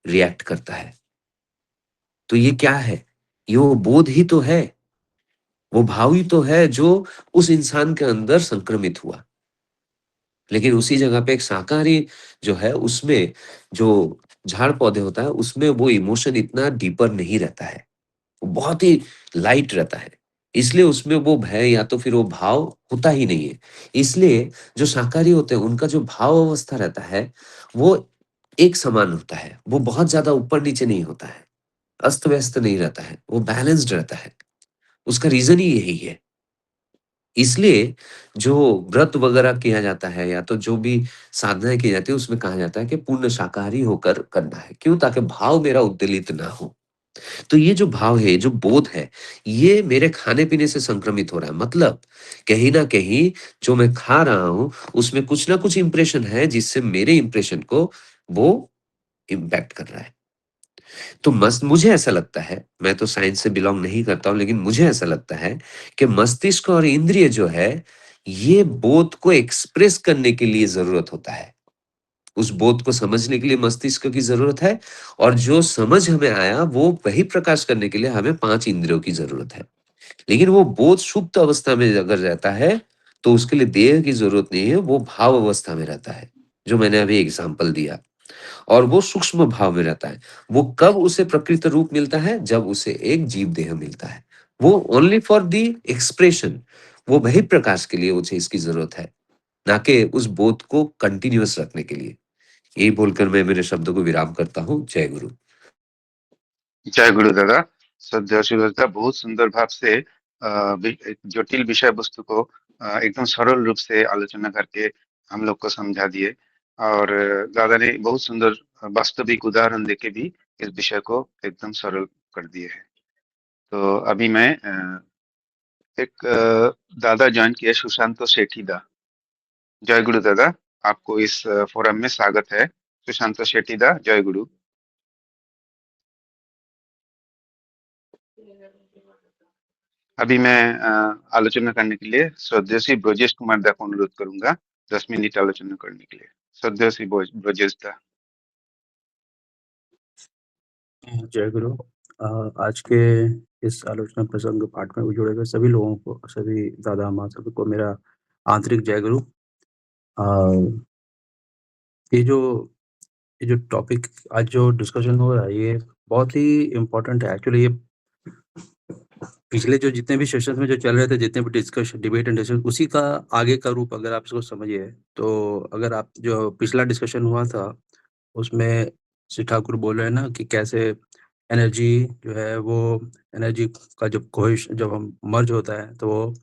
रिएक्ट करता है। तो ये क्या है? ये वो बोध ही तो है, वो भाव ही तो है जो उस इंसान के अंदर संक्रमित हुआ। लेकिन उसी जगह पे एक शाकाहारी जो है उसमें जो झाड़ पौधे होता है उसमें वो इमोशन इतना डीपर नहीं रहता है, वो बहुत ही लाइट रहता है। इसलिए उसमें वो भय या तो फिर वो भाव होता ही नहीं है। इसलिए जो शाकाहारी होते हैं उनका जो भाव अवस्था रहता है वो एक समान होता है, वो बहुत ज्यादा ऊपर नीचे नहीं होता है, अस्त व्यस्त नहीं रहता है, वो बैलेंस्ड रहता है। उसका रीजन ही यही है। इसलिए जो व्रत वगैरह किया जाता है या तो जो भी साधनाएं की जाती है उसमें कहा जाता है कि पूर्ण शाकाहारी होकर करना है। क्यों? ताकि भाव मेरा उद्वेलित ना हो। तो ये जो भाव है, जो बोध है, ये मेरे खाने-पीने से संक्रमित हो रहा है। मतलब कहीं न कहीं जो मैं खा रहा हूँ, उसमें कुछ न कुछ इम्प्रेशन है जिससे मेरे इम्प्रेशन को वो इम्पैक्ट कर रहा है। तो मस मुझे ऐसा लगता है, मैं तो साइंस से बिलॉन्ग नहीं करता हूँ, लेकिन मुझे ऐसा लगता है कि मस्तिष्क और इंद्रिय जो है, ये बोध को एक्सप्रेस करने के लिए ज़रूरत होता है। उस बोध को समझने के लिए मस्तिष्क की ज़रूरत है और जो समझ हमें आया, वो वही प्रकाश करने के लिए हमें 5 इंद्रियों की ज़रूरत है। लेकिन वो बोध सुप्त अवस्था में अगर रहता है, तो उसके लिए देह की ज़रूरत नहीं है, वो भाव अवस्था में रहता है, जो मैंने अभी एग्ज़ाम्पल दिया। और वो सूक्ष्म भाव में रहता है। वो कब उसे प्रकृत रूप मिलता है? जब उसे एक जीव देह मिलता है। वो ओनली फॉर द एक्सप्रेशन, वो बहिर्प्रकाश के लिए उसे इसकी ज़रूरत है, ना कि उस बोध को कंटीन्यूअस रखने के लिए। यही बोलकर मैं मेरे शब्दों को विराम करता हूँ। जय गुरु। जय गुरु दादा। श्रद्धेय सुरता बहुत सुंदर भाव से एक जटिल विषय वस्तु को एकदम सरल रूप से आलोचना करके हम लोग को समझा दिए। और दादा ने बहुत सुंदर वास्तविक उदाहरण देके भी इस विषय को एकदम सरल कर दिए हैं। तो अभी मैं एक दादा ज्वाइन किया, सुशांत शेठी दा। जय गुरु दादा, आपको इस फोरम में स्वागत है। सुशांत शेठी दा, जय गुरु। अभी मैं आलोचना करने के लिए श्रद्धेय श्री ब्रजेश कुमार दा को अनुरोध करूंगा 10 मिनट आलोचना करने के लिए। श्रद्धेय श्री ब्रजेश दा। जय गुरु। आज के इस आलोचना प्रसंग पाठ में जुड़े हुए सभी लोगों को, सभी दादा माँ सभी को मेरा आंतरिक जय गुरु। ये जो टॉपिक आज जो डिस्कशन हो रहा है, ये बहुत ही इम्पोर्टेंट है। एक्चुअली ये पिछले जो जितने भी सेशंस में जो चल रहे थे, जितने भी डिस्कशन, डिबेट एंड डिस्कशन, उसी का आगे का रूप अगर आप इसको समझिए, तो अगर आप जो पिछला डिस्कशन हुआ था उसमें श्री ठाकुर बोल रहे हैं ना कि कैसे एनर्जी जो है वो एनर्जी का जब कोहेश जब हम मर्ज होता है तो वो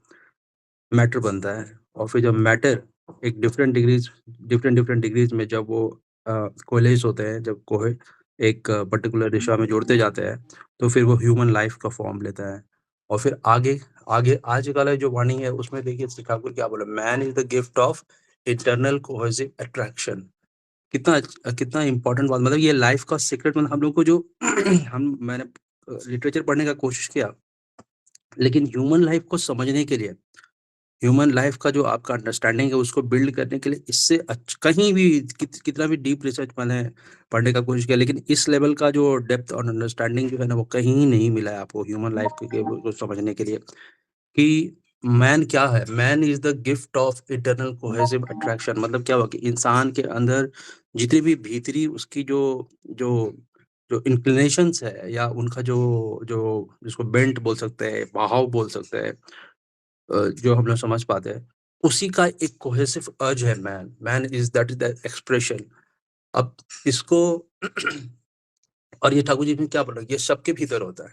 मैटर बनता है, और फिर जब मैटर एक डिफरेंट डिग्रीज में जब वो कोलेस होते हैं, जब कोहे एक पर्टिकुलर दिशा में जोड़ते जाते हैं, तो फिर वो ह्यूमन लाइफ का फॉर्म लेता है। और फिर आगे आगे आज वाला जो वाणी है उसमें देखिए श्री ठाकुर क्या बोला, man is the gift of internal cohesive attraction. कितना इंपॉर्टेंट बात, मतलब ये लाइफ का सीक्रेट, मतलब हम लोग को जो मैंने लिटरेचर पढ़ने का कोशिश किया, लेकिन ह्यूमन लाइफ को समझने के लिए, ह्यूमन लाइफ का जो आपका अंडरस्टैंडिंग है उसको बिल्ड करने के लिए, इससे कहीं भी कितना भी डीप रिसर्च मैंने पढ़ने का कोशिश किया, लेकिन इस लेवल का जो डेप्थ और अंडरस्टैंडिंग जो है ना वो कहीं नहीं मिला है आपको ह्यूमन लाइफ को समझने के लिए, कि मैन क्या है। Man is the gift of eternal cohesive attraction. मतलब क्या हुआ कि इंसान के अंदर जितनी भी भीतरी उसकी जो जो जो इंक्लिनेशंस है, या उनका जो जो जिसको बेंट बोल सकते हैं, बहाव बोल सकते हैं, जो हम लोग समझ पाते हैं, उसी का एक कोहेसिव अर्ज है man. Man is the expression. अब इसको और ये ठाकुर जी ने क्या बोला, ये सबके भीतर होता है,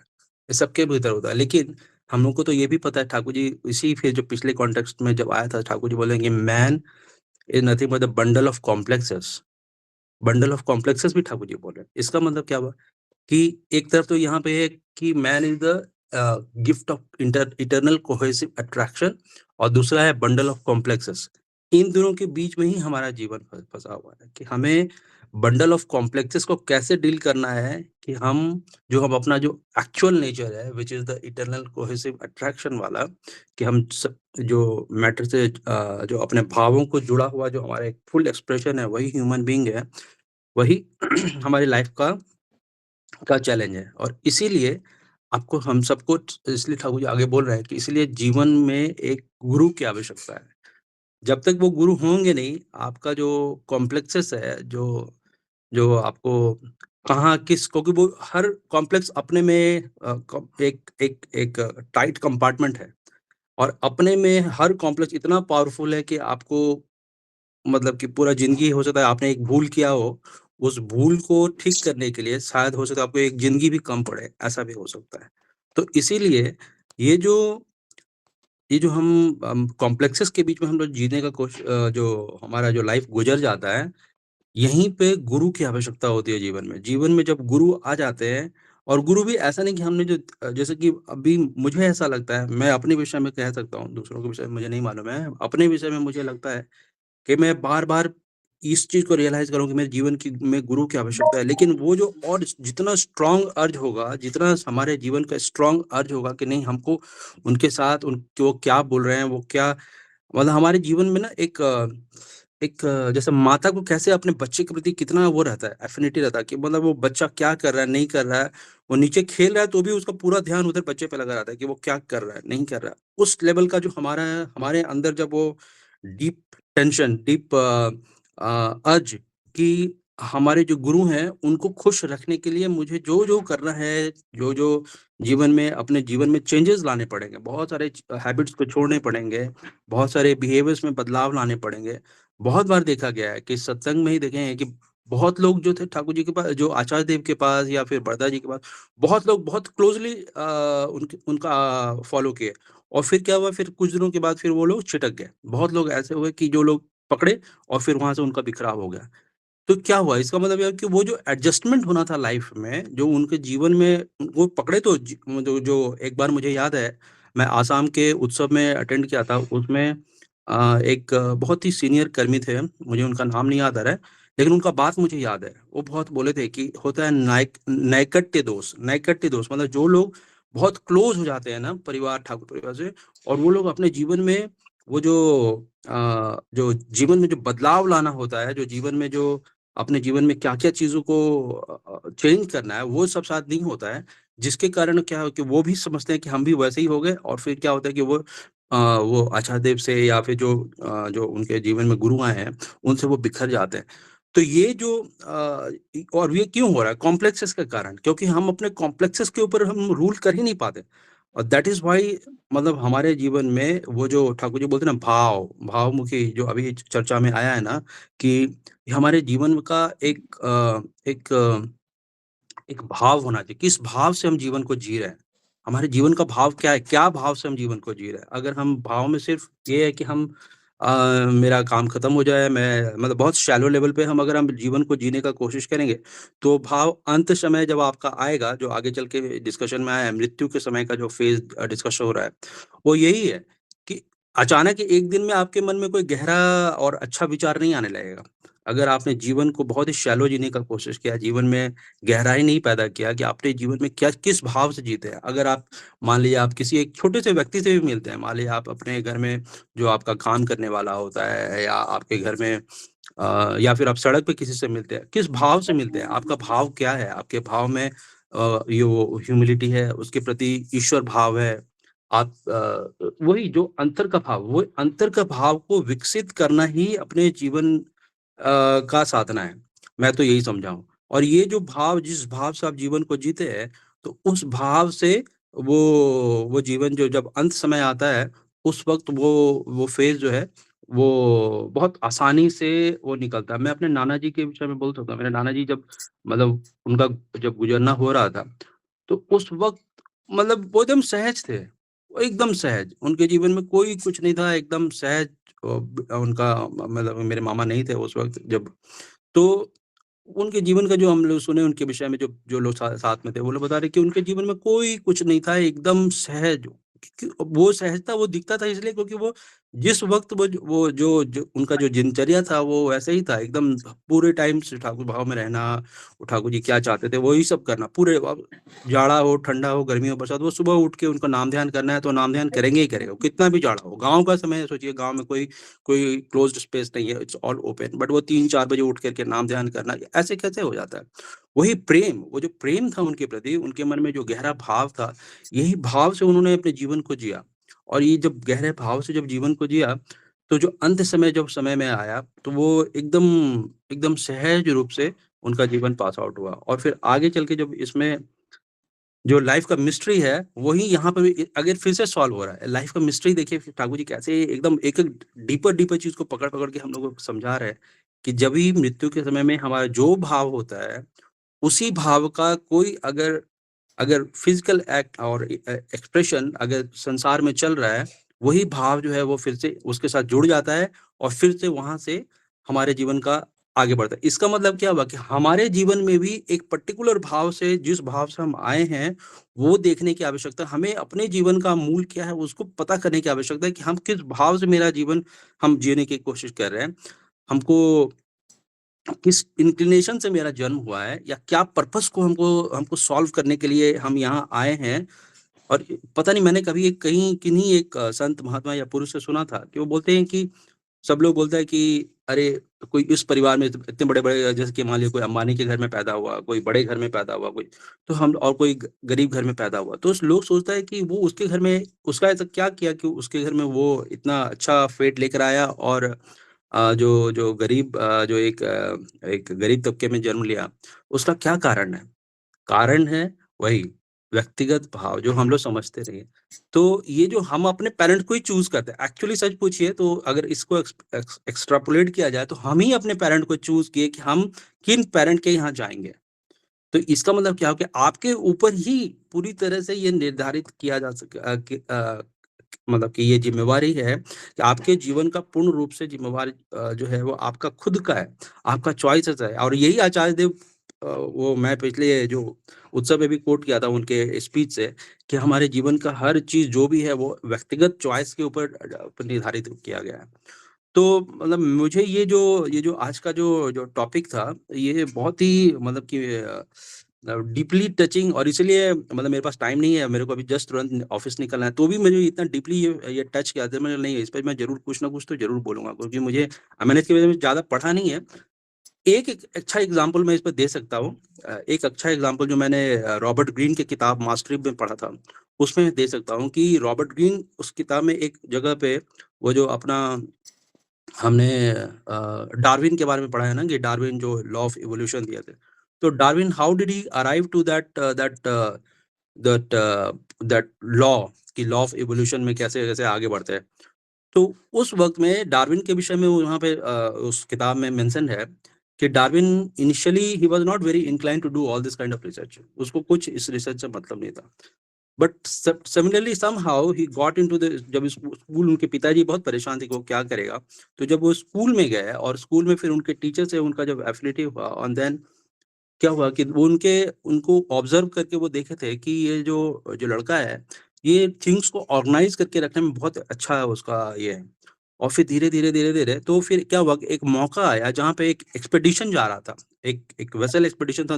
ये सबके भीतर होता है। लेकिन हम लोग को तो ये भी पता है, ठाकुर जी इसी फिर जो पिछले कॉन्टेक्स्ट में जब आया था, ठाकुर जी बोलेंगे man is nothing but the bundle of complexes. Bundle of complexes भी ठाकुर जी बोल रहे हैं। इसका मतलब क्या हुआ कि एक तरफ तो यहाँ पे है कि man is the gift of eternal cohesive attraction, और दूसरा है बंडल ऑफ कॉम्प्लेक्सेस। इन दोनों के बीच में ही हमारा जीवन फंसा हुआ है, कि हमें बंडल ऑफ कॉम्प्लेक्सेस को कैसे डील करना है, कि हम अपना जो एक्चुअल नेचर है which is the eternal cohesive attraction वाला, कि हम जो मैटर से जो अपने भावों को जुड़ा हुआ जो हमारा एक फुल एक्सप्रेशन है, वही ह्यूमन बीइंग है, वही हमारी लाइफ का चैलेंज है। और इसीलिए आपको हम सबको, इसलिए ठाकुर जी आगे बोल रहे हैं कि इसलिए जीवन में एक गुरु की आवश्यकता है। जब तक वो गुरु होंगे नहीं, आपका जो कॉम्प्लेक्सेस है, जो जो आपको कहाँ किस, क्योंकि वो हर कॉम्प्लेक्स अपने में एक एक एक टाइट कंपार्टमेंट है, और अपने में हर कॉम्प्लेक्स इतना पावरफुल है कि आपको, मतलब कि पूरा ज़िंदगी हो सकता है आपने एक भूल किया हो, उस भूल को ठीक करने के लिए शायद हो सकता है आपको एक ज़िंदगी भी कम पड़े, ऐसा भी हो सकता है। तो इसीलिए ये जो ये जो हम कॉम्प्लेक्सेस के बीच में हम लोग जीने का जो हमारा जो लाइफ गुज़र जाता है, यहीं पे गुरु की आवश्यकता होती है जीवन में। जीवन में जब गुरु आ जाते हैं, और गुरु भी ऐसा नहीं कि हमने जो जैसे कि अभी मुझे ऐसा लगता है, मैं अपने विषय में कह सकता हूँ, दूसरों के विषय में मुझे नहीं मालूम है। अपने विषय में मुझे लगता है कि मैं बार-बार इस चीज़ को रियलाइज़ करूँ कि मेरे जीवन की में गुरु की आवश्यकता है। लेकिन वो जो और जितना स्ट्रॉन्ग अर्ज होगा, जितना हमारे जीवन का स्ट्रॉन्ग अर्ज होगा कि नहीं, हमको उनके साथ वो क्या बोल रहे हैं, वो क्या, मतलब हमारे जीवन में ना जैसे माता को कैसे अपने बच्चे के प्रति कितना वो रहता है, एफिनिटी रहता है कि मतलब वो बच्चा क्या कर रहा है, नहीं कर रहा है। वो नीचे खेल रहा है तो भी उसका पूरा ध्यान उधर बच्चे पे लगा रहता है कि वो क्या कर रहा है, नहीं कर रहा है। उस लेवल का जो हमारा है, हमारे अंदर जब वो डीप टेंशन, डीप अर्ज कि हमारे जो गुरु हैं, उनको खुश रखने के लिए मुझे जो-जो करना है, जो-जो जीवन में अपने जीवन में चेंजेस लाने पड़ेंगे, बहुत सारे हैबिट्स को छोड़ने पड़ेंगे, बहुत सारे बिहेवियर्स में बदलाव लाने पड़ेंगे। बहुत बार देखा गया है कि सत्संग में ही देखे हैं कि बहुत लोग जो थे ठाकुर जी के पास, जो आचार्य देव के पास या फिर बरदा जी के पास, बहुत लोग बहुत क्लोज़ली उनके उनका फ़ॉलो किए और फिर क्या हुआ, फिर कुछ दिनों के बाद फिर वो लोग छिटक गए। बहुत लोग ऐसे हुए कि जो लोग पकड़े और फिर वहाँ से उनका बिखराव हो गया। तो क्या हुआ? इसका मतलब ये है कि वो जो एडजस्टमेंट होना था लाइफ में, जो उनके जीवन में वो पकड़े तो जो एक बार मुझे याद है, मैं आसाम के उत्सव में अटेंड किया था, उसमें एक बहुत ही सीनियर कर्मी थे, मुझे उनका नाम नहीं याद आ रहा है, लेकिन उनका बात मुझे याद है। वो बहुत बोले थे कि होता है नैकट्य दोष मतलब जो लोग बहुत क्लोज़ हो जाते हैं ना परिवार, ठाकुर परिवार से, और वो लोग अपने जीवन में वो जो जीवन में जो बदलाव लाना होता है, जो जीवन में जो अपने जीवन में क्या-क्या चीज़ों को चेंज करना है, वो सब शायद नहीं होता है। जिसके कारण क्या है कि वो भी समझते हैं कि हम भी वैसे ही हो गए और फिर क्या होता है कि वो आचार्य देव से या फिर जो उनके जीवन में गुरु आए हैं, उनसे वो बिखर जाते हैं। तो ये जो और ये क्यों हो रहा है? कॉम्प्लेक्सेस के कारण, क्योंकि हम अपने कॉम्प्लेक्सेस के ऊपर हम रूल कर ही नहीं पाते और दैट इज़ व्हाई मतलब हमारे जीवन में वो जो ठाकुर जी बोलते हैं ना भावमुखी जो अभी चर्चा में आया है ना कि हमारे जीवन का एक भाव होना चाहिए, किस भाव से हम जीवन को जी रहे हैं। हमारे जीवन का भाव क्या है? क्या भाव से हम जीवन को जी रहे हैं? अगर हम भाव में सिर्फ़ ये है कि मेरा काम खत्म हो जाए, मैं मतलब बहुत शैलो लेवल पे अगर हम जीवन को जीने का कोशिश करेंगे, तो भाव अंत समय जब आपका आएगा, जो आगे चल के डिस्कशन में आया है, मृत्यु के समय का जो फ़ेज़ डिस्कस हो रहा है, वो यही है कि अचानक एक दिन में आपके मन में कोई गहरा और अच्छा विचार नहीं आने लगेगा। अगर आपने जीवन को बहुत ही शैलो जीने का कोशिश किया, जीवन में गहराई नहीं पैदा किया कि आपने जीवन में क्या किस भाव से जीते हैं। अगर आप मान लीजिए आप किसी एक छोटे से व्यक्ति से भी मिलते हैं, मान लीजिए आप अपने घर में जो आपका काम करने वाला होता है या आपके घर में या फिर आप सड़क पे किसी से मिलते हैं, किस भाव से मिलते हैं? आपका भाव क्या है? आपके भाव में यो ह्यूमिलिटी है, उसके प्रति ईश्वर भाव है। आप वही जो अंतर का भाव, वो अंतर का भाव को विकसित करना ही अपने जीवन का साधना है। मैं तो यही समझा हूँ। और ये जो भाव, जिस भाव से आप जीवन को जीते हैं, तो उस भाव से वो वो जीवन जो जब अंत समय आता है, उस वक़्त वो फ़ेज़ जो है, वो बहुत आसानी से वो निकलता है। मैं अपने नाना जी के विषय में बोल सकता हूँ। मेरे नाना जी जब मतलब उनका जब गुज़रना हो रहा था, तो उस वक़्त मतलब वो एकदम सहज थे। वो एकदम सहज, उनके जीवन में कोई कुछ नहीं था, एकदम सहज उनका मतलब मेरे मामा नहीं थे उस वक़्त जब, तो उनके जीवन का जो हम लोग सुने उनके विषय में, जो जो लोग साथ में थे, वो लोग बता रहे कि उनके जीवन में कोई कुछ नहीं था, एकदम सहज। वो सहजता वो दिखता था इसलिए क्योंकि वो जिस वक़्त वो जो उनका जो दिनचर्या था वो वैसे ही था, एकदम पूरे टाइम से ठाकुर भाव में रहना, वो ठाकुर जी क्या चाहते थे वही सब करना। पूरे अब जाड़ा हो, ठंडा हो, गर्मी हो, बरसात हो, सुबह उठ के उनको नाम ध्यान करना है तो नाम ध्यान करेंगे ही करेंगे, कितना भी जाड़ा हो। गाँव का समय है, सोचिए गाँव में कोई कोई क्लोज़्ड स्पेस नहीं है, इट्स ऑल ओपन, बट वो 3-4 बजे उठ कर के नाम ध्यान करना, ऐसे कैसे हो जाता है? वही प्रेम, वो जो प्रेम था उनके प्रति, उनके मन में जो गहरा भाव था, यही भाव से उन्होंने अपने जीवन को जिया। और ये जब गहरे भाव से जब जीवन को जिया, तो जो अंत समय जब समय में आया, तो वो एकदम एकदम सहज रूप से उनका जीवन पास आउट हुआ। और फिर आगे चल के जब इसमें जो लाइफ का मिस्ट्री है, वही यहाँ पे भी अगर फिर से सॉल्व हो रहा है। लाइफ का मिस्ट्री देखिए फिर ठाकुर जी कैसे एकदम एक-एक डीपर-डीपर चीज़ को पकड़-पकड़ के हम लोगों को समझा रहे हैं, कि जब भी मृत्यु के समय में हमारा जो भाव होता है, उसी भाव का कोई अगर अगर फिज़िकल एक्ट और एक्सप्रेशन अगर संसार में चल रहा है, वही भाव जो है वो फिर से उसके साथ जुड़ जाता है और फिर से वहाँ से हमारे जीवन का आगे बढ़ता है। इसका मतलब क्या हुआ कि हमारे जीवन में भी एक पर्टिकुलर भाव से, जिस भाव से हम आए हैं, वो देखने की आवश्यकता है। हमें अपने जीवन का मूल क्या है, उसको पता करने की आवश्यकता है कि हम किस भाव से मेरा जीवन हम जीने की कोशिश कर रहे हैं। हमको किस इंक्लिनेशन से मेरा जन्म हुआ है या क्या पर्पस को हमको हमको सॉल्व करने के लिए हम यहाँ आए हैं। और पता नहीं मैंने कभी एक कहीं किन्हीं एक संत महात्मा या पुरुष से सुना था कि वो बोलते हैं कि सब लोग बोलते हैं कि अरे कोई इस परिवार में इतने बड़े-बड़े, जैसे कि मान लीजिए कोई अंबानी के घर में पैदा हुआ, कोई बड़े घर में पैदा हुआ, कोई तो हम और कोई गरीब घर में पैदा हुआ। तो उस लोग सोचता है कि वो उसके घर में उसका ऐसा क्या किया कि उसके घर में वो इतना अच्छा फेट लेकर आया, और जो जो गरीब एक गरीब तबके में जन्म लिया, उसका क्या कारण है? कारण है वही व्यक्तिगत भाव जो हम लोग समझते नहीं हैं। तो ये जो हम अपने पेरेंट को ही चूज़ करते हैं। एक्चुअली सच पूछिए तो अगर इसको एक्स्ट्रापोलेट किया जाए तो हम ही अपने पेरेंट को चूज़ किए कि हम किन पेरेंट के यहाँ जाएँगे। तो इसका मतलब क्या हो कि आपके ऊपर ही पूरी तरह से ये निर्धारित किया जा मतलब कि ये ज़िम्मेवारी है कि आपके जीवन का पूर्ण रूप से ज़िम्मेवार जो है वो आपका खुद का है, आपका चॉइसेस है, और यही आचार्य देव वो मैं पिछले जो उत्सव में भी कोट किया था उनके स्पीच से कि हमारे जीवन का हर चीज़ जो भी है वो व्यक्तिगत चॉइस के ऊपर निर्धारित किया गया है। तो मतलब मुझे ये जो आज का जो टॉपिक था, ये बहुत ही मतलब कि डीपली टचिंग, और इसीलिए मतलब मेरे पास टाइम नहीं है, मेरे को अभी जस्ट तुरंत ऑफ़िस निकलना है, तो भी मुझे इतना डीपली ये टच किया था, मैंने नहीं इस पे मैं ज़रूर कुछ ना कुछ तो ज़रूर बोलूँगा, क्योंकि मुझे मैंने इसके बारे में ज़्यादा पढ़ा नहीं है। एक अच्छा एग्ज़ाम्पल मैं इस पे दे सकता हूँ। एक अच्छा एग्ज़ाम्पल जो मैंने रॉबर्ट ग्रीन की किताब मास्टरी में पढ़ा था, उसमें दे सकता हूँ कि रॉबर्ट ग्रीन उस किताब में एक जगह पे वो जो अपना हमने डार्विन के बारे में पढ़ा है ना, कि डार्विन जो लॉ ऑफ इवोल्यूशन दिए थे। तो Darwin how did he arrive to that that law, कि लॉ ऑफ इवोल्यूशन में कैसे-कैसे आगे बढ़ते हैं। तो उस वक़्त में डार्विन के विषय में वहाँ पे उस किताब में मेंशन है कि Darwin initially he was not very inclined to do all this kind of research. उसको कुछ इस रिसर्च से मतलब नहीं था। But similarly somehow he got into the जब स्कूल, उनके पिताजी बहुत परेशान थे कि वो क्या करेगा। तो जब वो स्कूल में गए और स्कूल में फिर उनके टीचर से उनका जब एफिनिटी हुआ, और देन क्या हुआ कि वो उनको ऑब्जर्व करके वो देखे थे कि ये जो जो लड़का है, ये थिंग्स को ऑर्गेनाइज करके रखने में बहुत अच्छा है उसका ये है। और फिर धीरे-धीरे तो फिर क्या हुआ कि एक मौका आया जहाँ पे एक एक्सपीडिशन जा रहा था। एक एक वेसल एक्सपीडिशन था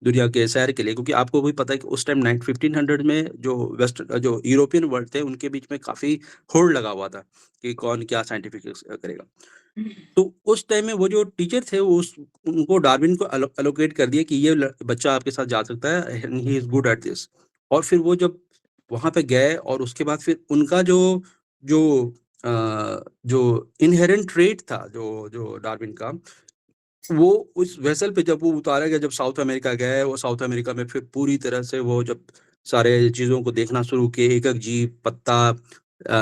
दुनिया के सैर के लिए, क्योंकि आपको भी पता है कि उस टाइम 1500 में जो यूरोपियन वर्ल्ड थे उनके बीच में काफ़ी होड़ लगा हुआ था कि कौन क्या साइंटिफिक करेगा। तो उस टाइम में वो जो टीचर थे उनको डार्विन को एलोकेट कर दिया कि ये बच्चा आपके साथ जा सकता है and he is good at this. और फिर वो जब वहाँ पे गए और उसके बाद फिर उनका जो अ, जो इन्हेरेंट ट्रेट था जो जो डार्विन का, वो उस वेसल पे जब वो उतारा गया, जब साउथ अमेरिका गए, वो साउथ अमेरिका में फिर पूरी तरह से वो जब सारे चीज़ों को देखना शुरू किए, एक-एक जीव, पत्ता,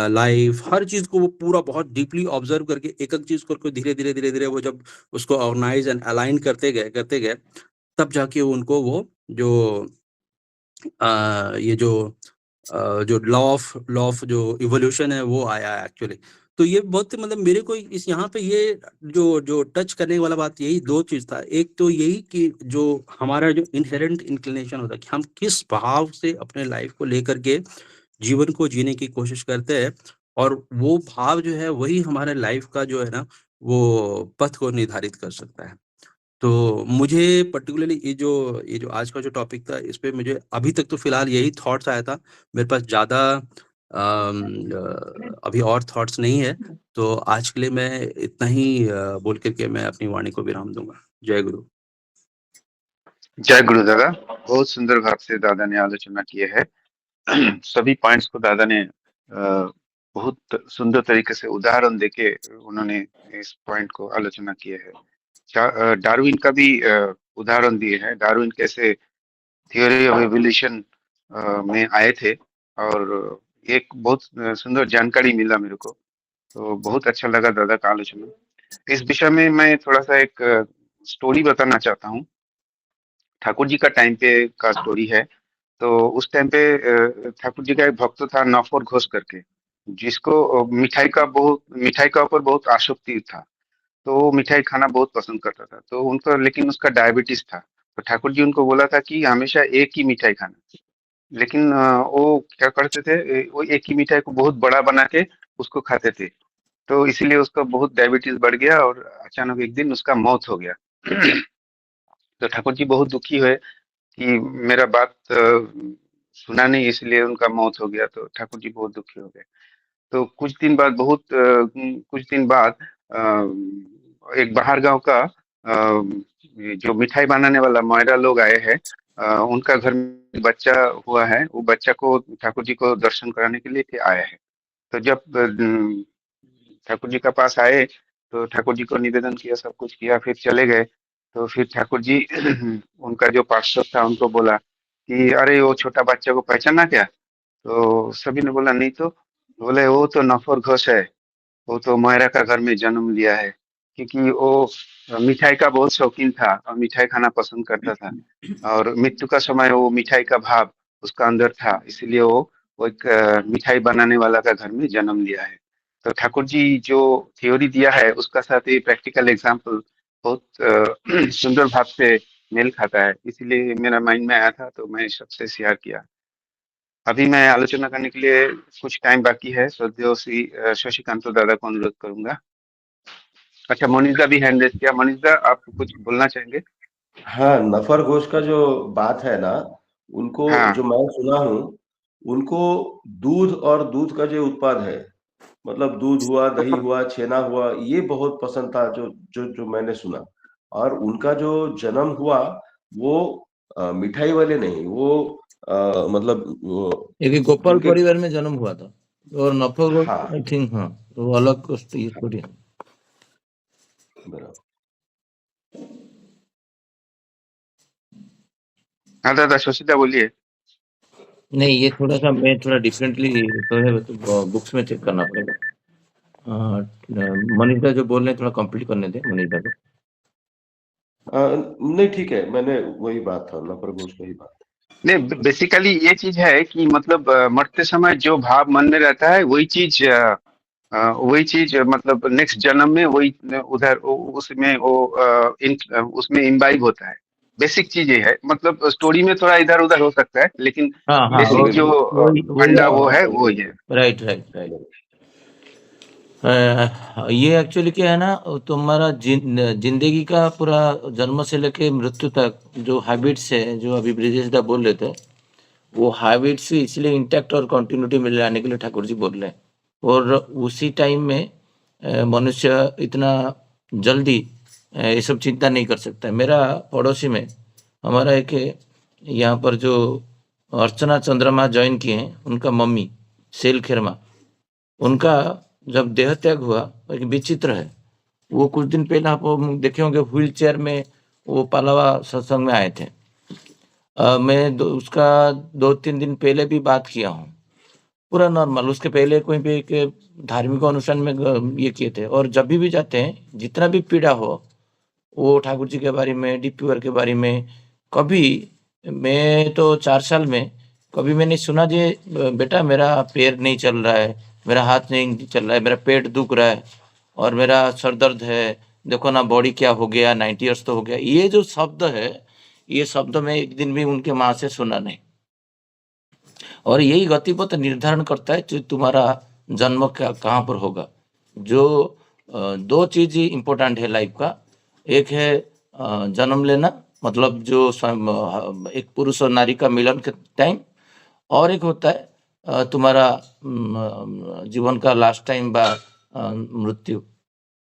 लाइफ, हर चीज़ को वो पूरा बहुत डीपली ऑब्ज़र्व करके एक-एक चीज़ को धीरे-धीरे वो जब उसको ऑर्गनाइज़ एंड अलाइन करते गए, तब जाके उनको वो जो ये जो लॉ ऑफ जो इवोल्यूशन है वो आया एक्चुअली। तो ये बहुत मतलब मेरे को इस यहाँ पे ये जो जो टच करने वाला बात यही 2 चीज़ था। एक तो यही कि जो हमारा जो इन्हेरेंट इंक्लिनेशन होता है कि हम किस भाव से अपने लाइफ़ को लेकर के जीवन को जीने की कोशिश करते हैं, और वो भाव जो है वही हमारे लाइफ़ का जो है ना, वो पथ को निर्धारित कर सकता है। तो मुझे पर्टिकुलरली ये जो आज का जो टॉपिक था, इस पे मुझे अभी तक तो फ़िलहाल यही थॉट्स आया था। मेरे पास ज़्यादा अभी और थॉट्स नहीं है। तो आज के लिए मैं इतना ही बोल कर के मैं अपनी वाणी को विराम दूँगा। जय गुरु। जय गुरु दादा। बहुत सुंदर भाव से दादा ने आलोचना की है। सभी पॉइंट्स को दादा ने बहुत सुंदर तरीके से उदाहरण देके उन्होंने इस पॉइंट को आलोचना किया है। डार्विन का भी उदाहरण दिए हैं। डार्विन कैसे थियोरी ऑफ एवोल्यूशन में आए थे, और एक बहुत सुंदर जानकारी मिला मेरे को। तो बहुत अच्छा लगा दादा का आलोचना। इस विषय में मैं थोड़ा सा एक स्टोरी बताना चाहता हूँ। ठाकुर जी का टाइम पे का स्टोरी है। तो उस टाइम पे ठाकुर जी का एक भक्त था नौफर घोष करके, जिसको मिठाई का ऊपर बहुत आसक्ति था। तो वो मिठाई खाना बहुत पसंद करता था। तो उनको लेकिन उसका डायबिटीज था। तो ठाकुर जी उनको बोला था कि हमेशा एक ही मिठाई खाना। लेकिन वो क्या करते थे, वो एक ही मिठाई को बहुत बड़ा बना के उसको खाते थे। तो इसीलिए उसका बहुत डायबिटीज बढ़ गया और अचानक एक दिन उसका मौत हो गया। तो ठाकुर जी बहुत दुखी हुए कि मेरा बात सुना नहीं, इसलिए उनका मौत हो गया। तो ठाकुर जी बहुत दुखी हो गए। तो कुछ दिन बाद कुछ दिन बाद एक बाहर गांव का ये जो मिठाई बनाने वाला मोयरा लोग आए हैं, उनका घर में बच्चा हुआ है, वो बच्चा को ठाकुर जी को दर्शन कराने के लिए आया है। तो जब ठाकुर जी के पास आए तो ठाकुर जी को निवेदन किया, सब कुछ किया, फिर चले गए। तो फिर ठाकुर जी उनका जो पार्षद था उनको बोला कि अरे वो छोटा बच्चा को पहचाना क्या? तो सभी ने बोला नहीं तो। बोले वो तो नफर घोष है, वो तो मोयरा का घर में जन्म लिया है, क्योंकि वो मिठाई का बहुत शौकीन था और मिठाई खाना पसंद करता था, और मृत्यु का समय वो मिठाई का भाव उसका अंदर था, इसलिए वो एक मिठाई बनाने वाला का घर में जन्म लिया है। तो ठाकुर जी जो थ्योरी दिया है उसका साथ ही प्रैक्टिकल एग्जाम्पल बहुत सुंदर भाव से मेल खाता है, इसीलिए मेरा माइंड में आया था तो मैं सबसे शेयर किया। अभी मैं आलोचना करने के लिए कुछ टाइम बाकी है, श्रद्धेय श्री शशिकांत दादा को अनुरोध करूंगा। अच्छा, मोनिश दा भी हैंड रेस किया। मोनिश दा, आप कुछ बोलना चाहेंगे? हाँ, नफर घोष का जो बात है ना, उनको हाँ जो मैं सुना हूँ, उनको दूध और दूध का जो उत्पाद है, मतलब दूध हुआ, दही हुआ, छेना हुआ, ये बहुत पसंद था जो जो जो मैंने सुना। और उनका जो जन्म हुआ, वो मिठाई वाले नहीं, वो मतलब वो एक गोपाल जिनके परिवार में जन्म हुआ था और नफर हाँ, आई थिंक, हाँ, तो अलग ये स्टोरी है। बराबर। हाँ दादा, शशिदा बोलिए। नहीं, ये थोड़ा सा मैं थोड़ा डिफरेंटली तो है, तो बुक्स में चेक करना पड़ेगा। मनीष दा जो बोल रहे हैं थोड़ा कंप्लीट करने दें मनीष दा को। नहीं ठीक है, मैंने वही बात था, नफर घोष का ही बात। नहीं, बेसिकली ये चीज है कि मतलब मरते समय जो भाव मन में रहता है वही चीज मतलब नेक्स्ट जन्म में वही उधर उसमें उसमें इम्बाइब होता है। बेसिक चीज ये है, मतलब स्टोरी में थोड़ा इधर उधर हो सकता है, लेकिन हाँ हाँ, हाँ, बेसिक जो बिल्कुल। वही वही फंडा हाँ, वो हाँ, है सही वो है। ही है। Right right right. ये एक्चुअली क्या है ना, तुम्हारा जिंदगी का पूरा जन्म से लेके मृत्यु तक जो हैबिट्स है, जो अभी ब्रिजेश दा बोल रहे थे, वो हैबिट्स इसलिए इंटैक्ट और कंटिन्यूटी मिल लाने के लिए ठाकुर जी बोल रहे हैं। और उसी टाइम में मनुष्य इतना जल्दी ये सब चिंता नहीं कर सकता है। मेरा पड़ोसी में हमारा एक यहाँ पर जो अर्चना चंद्रमा ज्वाइन किए हैं, उनका मम्मी सेल खेरमा, उनका जब देह त्याग हुआ, एक विचित्र है। वो कुछ दिन पहले आप देखे होंगे व्हील चेयर में वो पालावा सत्संग में आए थे। मैं उसका 2-3 दिन पहले भी बात किया हूँ, पूरा नॉर्मल। उसके पहले कोई भी एक धार्मिक अनुष्ठान में ये किए थे। और जब भी जाते हैं, जितना भी पीड़ा हो, वो ठाकुर जी के बारे में, डीपीवर के बारे में, कभी मैं तो 4 साल में कभी मैंने सुना जी बेटा मेरा पैर नहीं चल रहा है, मेरा हाथ नहीं चल रहा है, मेरा पेट दुख रहा है और मेरा सर दर्द है, देखो ना बॉडी क्या हो गया, 90 ईयर्स तो हो गया। ये जो शब्द है, ये शब्द मैं एक दिन भी उनके माँ से सुना नहीं। और यही गतिपथ निर्धारण करता है कि तुम्हारा जन्म कहाँ पर होगा। जो 2 चीज ही इम्पोर्टेंट है लाइफ का। एक है जन्म लेना, मतलब जो एक पुरुष और नारी का मिलन के टाइम, और एक होता है तुम्हारा जीवन का लास्ट टाइम बा मृत्यु।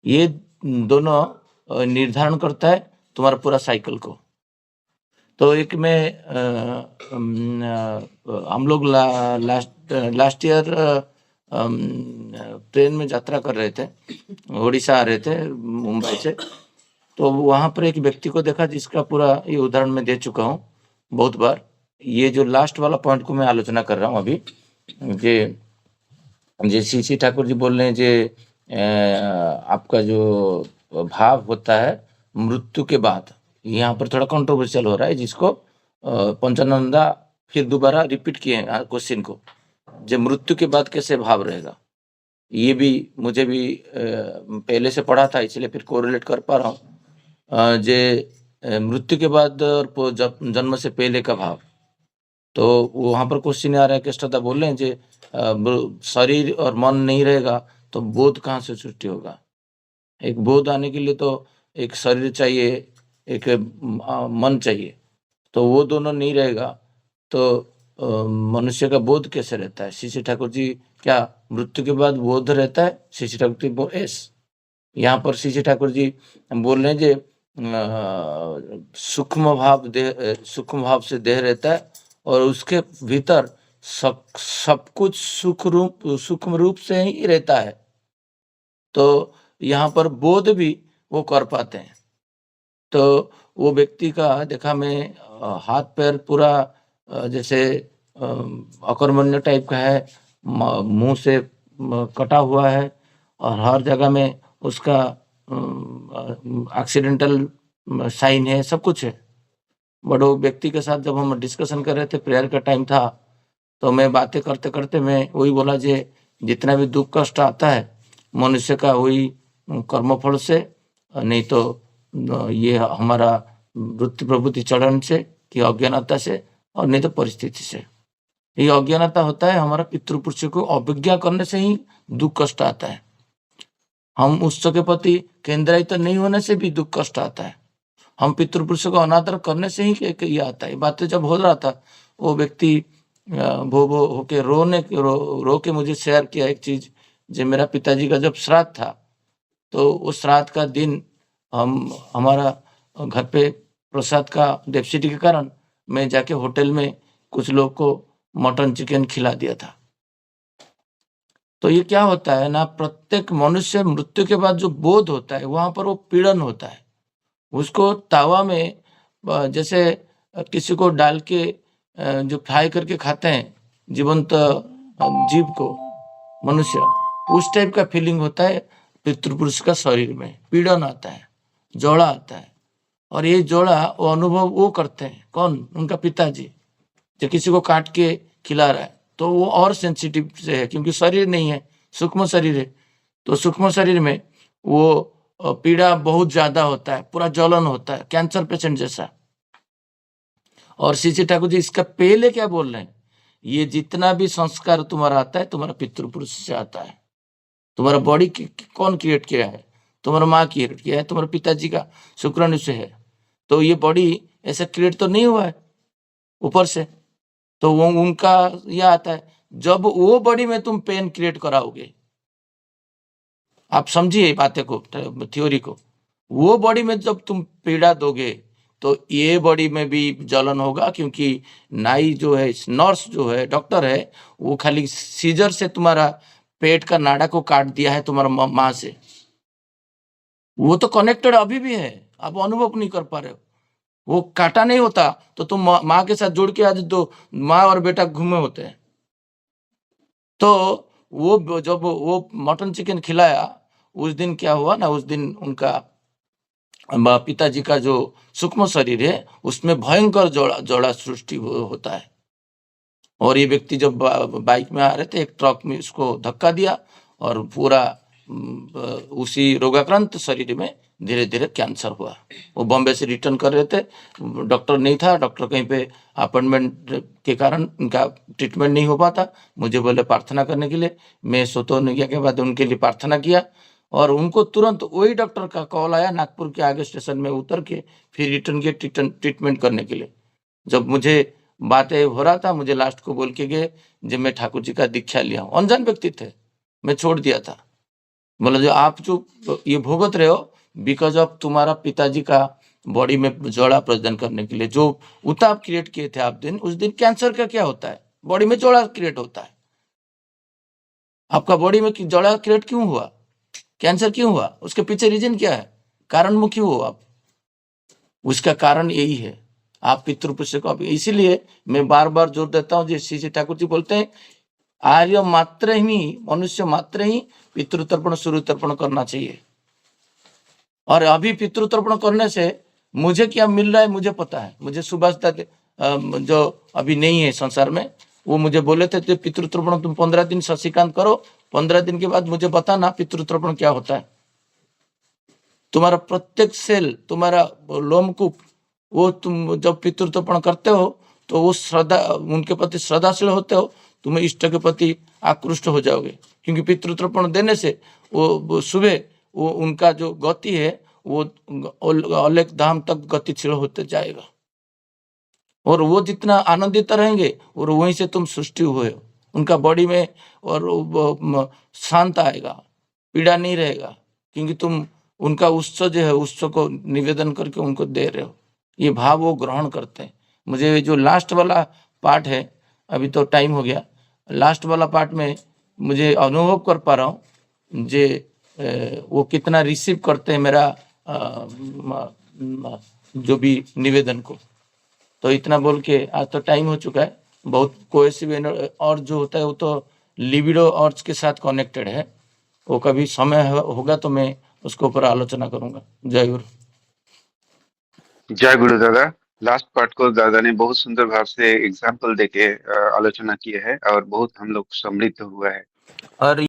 ये दोनों निर्धारण करता है तुम्हारा पूरा साइकिल को। तो एक में हम लोग लास्ट ईयर ट्रेन में यात्रा कर रहे थे, उड़ीसा आ रहे थे मुंबई से। तो वहाँ पर एक व्यक्ति को देखा जिसका पूरा ये उदाहरण मैं दे चुका हूँ बहुत बार। ये जो लास्ट वाला पॉइंट को मैं आलोचना कर रहा हूँ अभी, जे सी ठाकुर जी बोल रहे हैं जे आपका जो भाव होता है मृत्यु के बाद, यहाँ पर थोड़ा कंट्रोवर्शियल हो रहा है, जिसको पंचानंदा फिर दोबारा रिपीट किए क्वेश्चन को, जो मृत्यु के बाद कैसे भाव रहेगा। ये भी मुझे भी पहले से पढ़ा था, इसलिए फिर कोरिलेट कर पा रहा हूँ। जे मृत्यु के बाद और जन्म से पहले का भाव, तो वहाँ पर क्वेश्चन आ रहा है, कृष्णदा बोल रहे हैं जे शरीर और मन नहीं रहेगा तो बोध कहाँ से सृष्टि होगा। एक बोध आने के लिए तो एक शरीर चाहिए, एक मन चाहिए, तो वो दोनों नहीं रहेगा तो मनुष्य का बोध कैसे रहता है? श्री ठाकुर जी क्या मृत्यु के बाद बोध रहता है? श्री ठाकुर जी यस, यहाँ पर श्री ठाकुर जी बोल रहे हैं जे सूक्ष्म भाव से देह रहता है और उसके भीतर सब कुछ सूक्ष्म रूप से ही रहता है। तो यहाँ पर बोध भी वो कर पाते हैं। तो वो व्यक्ति का देखा मैं हाथ पैर पूरा जैसे अकर्मण्य टाइप का है, मुंह से कटा हुआ है और हर जगह में उसका एक्सीडेंटल साइन है, सब कुछ है। बट वो व्यक्ति के साथ जब हम डिस्कशन कर रहे थे, प्रेयर का टाइम था, तो मैं बातें करते करते मैं वही बोला जे जितना भी दुख कष्ट आता है मनुष्य का वही कर्मफल से, नहीं तो ये हमारा वृत्ति प्रवृत्ति चढ़न से कि अज्ञानता से, और नहीं तो परिस्थिति से। ये अज्ञानता होता है हमारा पितृपुरुष को अवज्ञा करने से ही दुख कष्ट आता है। हम उसके के प्रति केंद्रित नहीं होने से भी दुख कष्ट आता है। हम पितृपुरुषों को अनादर करने से ही ये आता है। बातें जब हो रहा था, वो व्यक्ति भो होके रो के मुझे शेयर किया एक चीज, जो मेरा पिताजी का जब श्राद्ध था, तो उस श्राद्ध का दिन हमारा घर पे प्रसाद का डेफिसिट के कारण मैं जाके होटल में कुछ लोग को मटन चिकन खिला दिया था। तो ये क्या होता है ना, प्रत्येक मनुष्य मृत्यु के बाद जो बोध होता है वहां पर वो पीड़न होता है। उसको तावा में जैसे किसी को डाल के जो फ्राई करके खाते हैं जीवंत जीव को मनुष्य, उस टाइप का फीलिंग होता है पितृपुरुष का शरीर में। पीड़न आता है, जोड़ा आता है, और ये जोड़ा वो अनुभव वो करते हैं। कौन? उनका पिताजी। जो किसी को काट के खिला रहा है तो वो और सेंसिटिव से है, क्योंकि शरीर नहीं है, सूक्ष्म शरीर है। तो सूक्ष्म शरीर में वो पीड़ा बहुत ज्यादा होता है, पूरा जलन होता है, कैंसर पेशेंट जैसा। और श्री ठाकुर जी इसका पहले क्या बोल रहे हैं, ये जितना भी संस्कार तुम्हारा आता है तुम्हारा पितृपुरुष से आता है। तुम्हारा बॉडी कौन क्रिएट किया है? तुम्हारा माँ क्रिएट किया है, तुम्हारे पिताजी का शुक्राणु से है। तो ये बॉडी ऐसा क्रिएट तो नहीं हुआ है ऊपर से, तो वो उनका यह आता है। जब वो बॉडी में तुम पेन क्रिएट कराओगे, आप समझिए बातें को, थ्योरी को, वो बॉडी में जब तुम पीड़ा दोगे तो ये बॉडी में भी जलन होगा, क्योंकि नाई जो है, नर्स जो है, डॉक्टर है, वो खाली सीजर से तुम्हारा पेट का नाड़ा को काट दिया है तुम्हारा माँ से। वो तो कनेक्टेड अभी भी है, आप अनुभव नहीं कर पा रहे हो। वो काटा नहीं होता तो तुम माँ के साथ जुड़ के आज दो माँ और बेटा घूमे होते हैं। तो वो जब वो मटन चिकन खिलाया, उस दिन क्या हुआ ना, उस दिन उनका पिताजी का जो सूक्ष्म शरीर है उसमें भयंकर जोड़ा सृष्टि होता है। और ये व्यक्ति जब बाइक में आ रहे थे, एक ट्रक में उसको धक्का दिया और पूरा उसी रोगाक्रांत शरीर में धीरे धीरे कैंसर हुआ। वो बॉम्बे से रिटर्न कर रहे थे, डॉक्टर नहीं था, डॉक्टर कहीं पे अपॉइंटमेंट के कारण उनका ट्रीटमेंट नहीं हो पाता। मुझे बोले प्रार्थना करने के लिए। मैं सोतोनिया के बाद उनके लिए प्रार्थना किया और उनको तुरंत वही डॉक्टर का कॉल आया, नागपुर के आगे स्टेशन में उतर के फिर रिटर्न के ट्रीटमेंट करने के लिए। जब मुझे बातें हो रहा था, मुझे लास्ट को बोल के गए जब मैं ठाकुर जी का दीक्षा लिया हूँ। अनजान व्यक्ति थे, मैं छोड़ दिया था। बोला जो आप जो ये भुगत रहे हो बिकॉज ऑफ तुम्हारा पिताजी का बॉडी में जोड़ा प्रजनन करने के लिए जो उताप क्रिएट किए थे आप दिन, उस दिन कैंसर का क्या होता है, बॉडी में जोड़ा क्रिएट होता है। आपका बॉडी में जोड़ा क्रिएट क्यों हुआ, कैंसर क्यों हुआ, उसके पीछे रीजन क्या है, कारण मुखी हो आप। उसका कारण यही है, आप पितृपुरुष को। इसीलिए मैं बार बार जोर देता हूँ, जैसे ठाकुर जी बोलते हैं, आर्य मात्र ही, मनुष्य मात्र ही पितृतर्पण सूर्य तर्पण करना चाहिए। और अभी पितृतर्पण करने से मुझे क्या मिल रहा है मुझे पता है। मुझे सुभाष दत्त जो अभी नहीं है संसार में, वो मुझे बोले थे पितृतर्पण तुम 15 दिन शशिकांत करो, 15 दिन के बाद मुझे बताना पितृतर्पण क्या होता है। तुम्हारा प्रत्येक सेल, तुम्हारा लोमकूप, वो तुम जब पितृतर्पण करते हो तो वो श्रद्धा, उनके प्रति श्रद्धाशील होते हो, तुम्हें इष्ट के प्रति आकृष्ट हो जाओगे। क्योंकि पितृतर्पण देने से वो सुबह वो उनका जो गति है वो अलेख धाम तक गतिशील होते जाएगा। और वो जितना आनंदित रहेंगे और वहीं से तुम सृष्टि हुए हो, उनका बॉडी में और शांत आएगा, पीड़ा नहीं रहेगा, क्योंकि तुम उनका उत्सव जो है उत्सव को निवेदन करके उनको दे रहे हो, ये भाव वो ग्रहण करते हैं। मुझे जो लास्ट वाला पार्ट है, अभी तो टाइम हो गया, लास्ट वाला पार्ट में मुझे अनुभव कर पा रहा हूँ जे वो कितना रिसीव करते हैं मेरा जो भी निवेदन को। तो इतना बोल के आज तो टाइम हो चुका है। बहुत कोहेसिव और जो होता है वो तो लिबिडो अर्ज के साथ कनेक्टेड है, वो कभी समय होगा तो मैं उसके ऊपर आलोचना करूंगा। जय गुरु। जय गुरु दादा। लास्ट पार्ट को दादा ने बहुत सुंदर भाव से एग्जाम्पल देके आलोचना की है और बहुत हम लोग समृद्ध हुआ है। और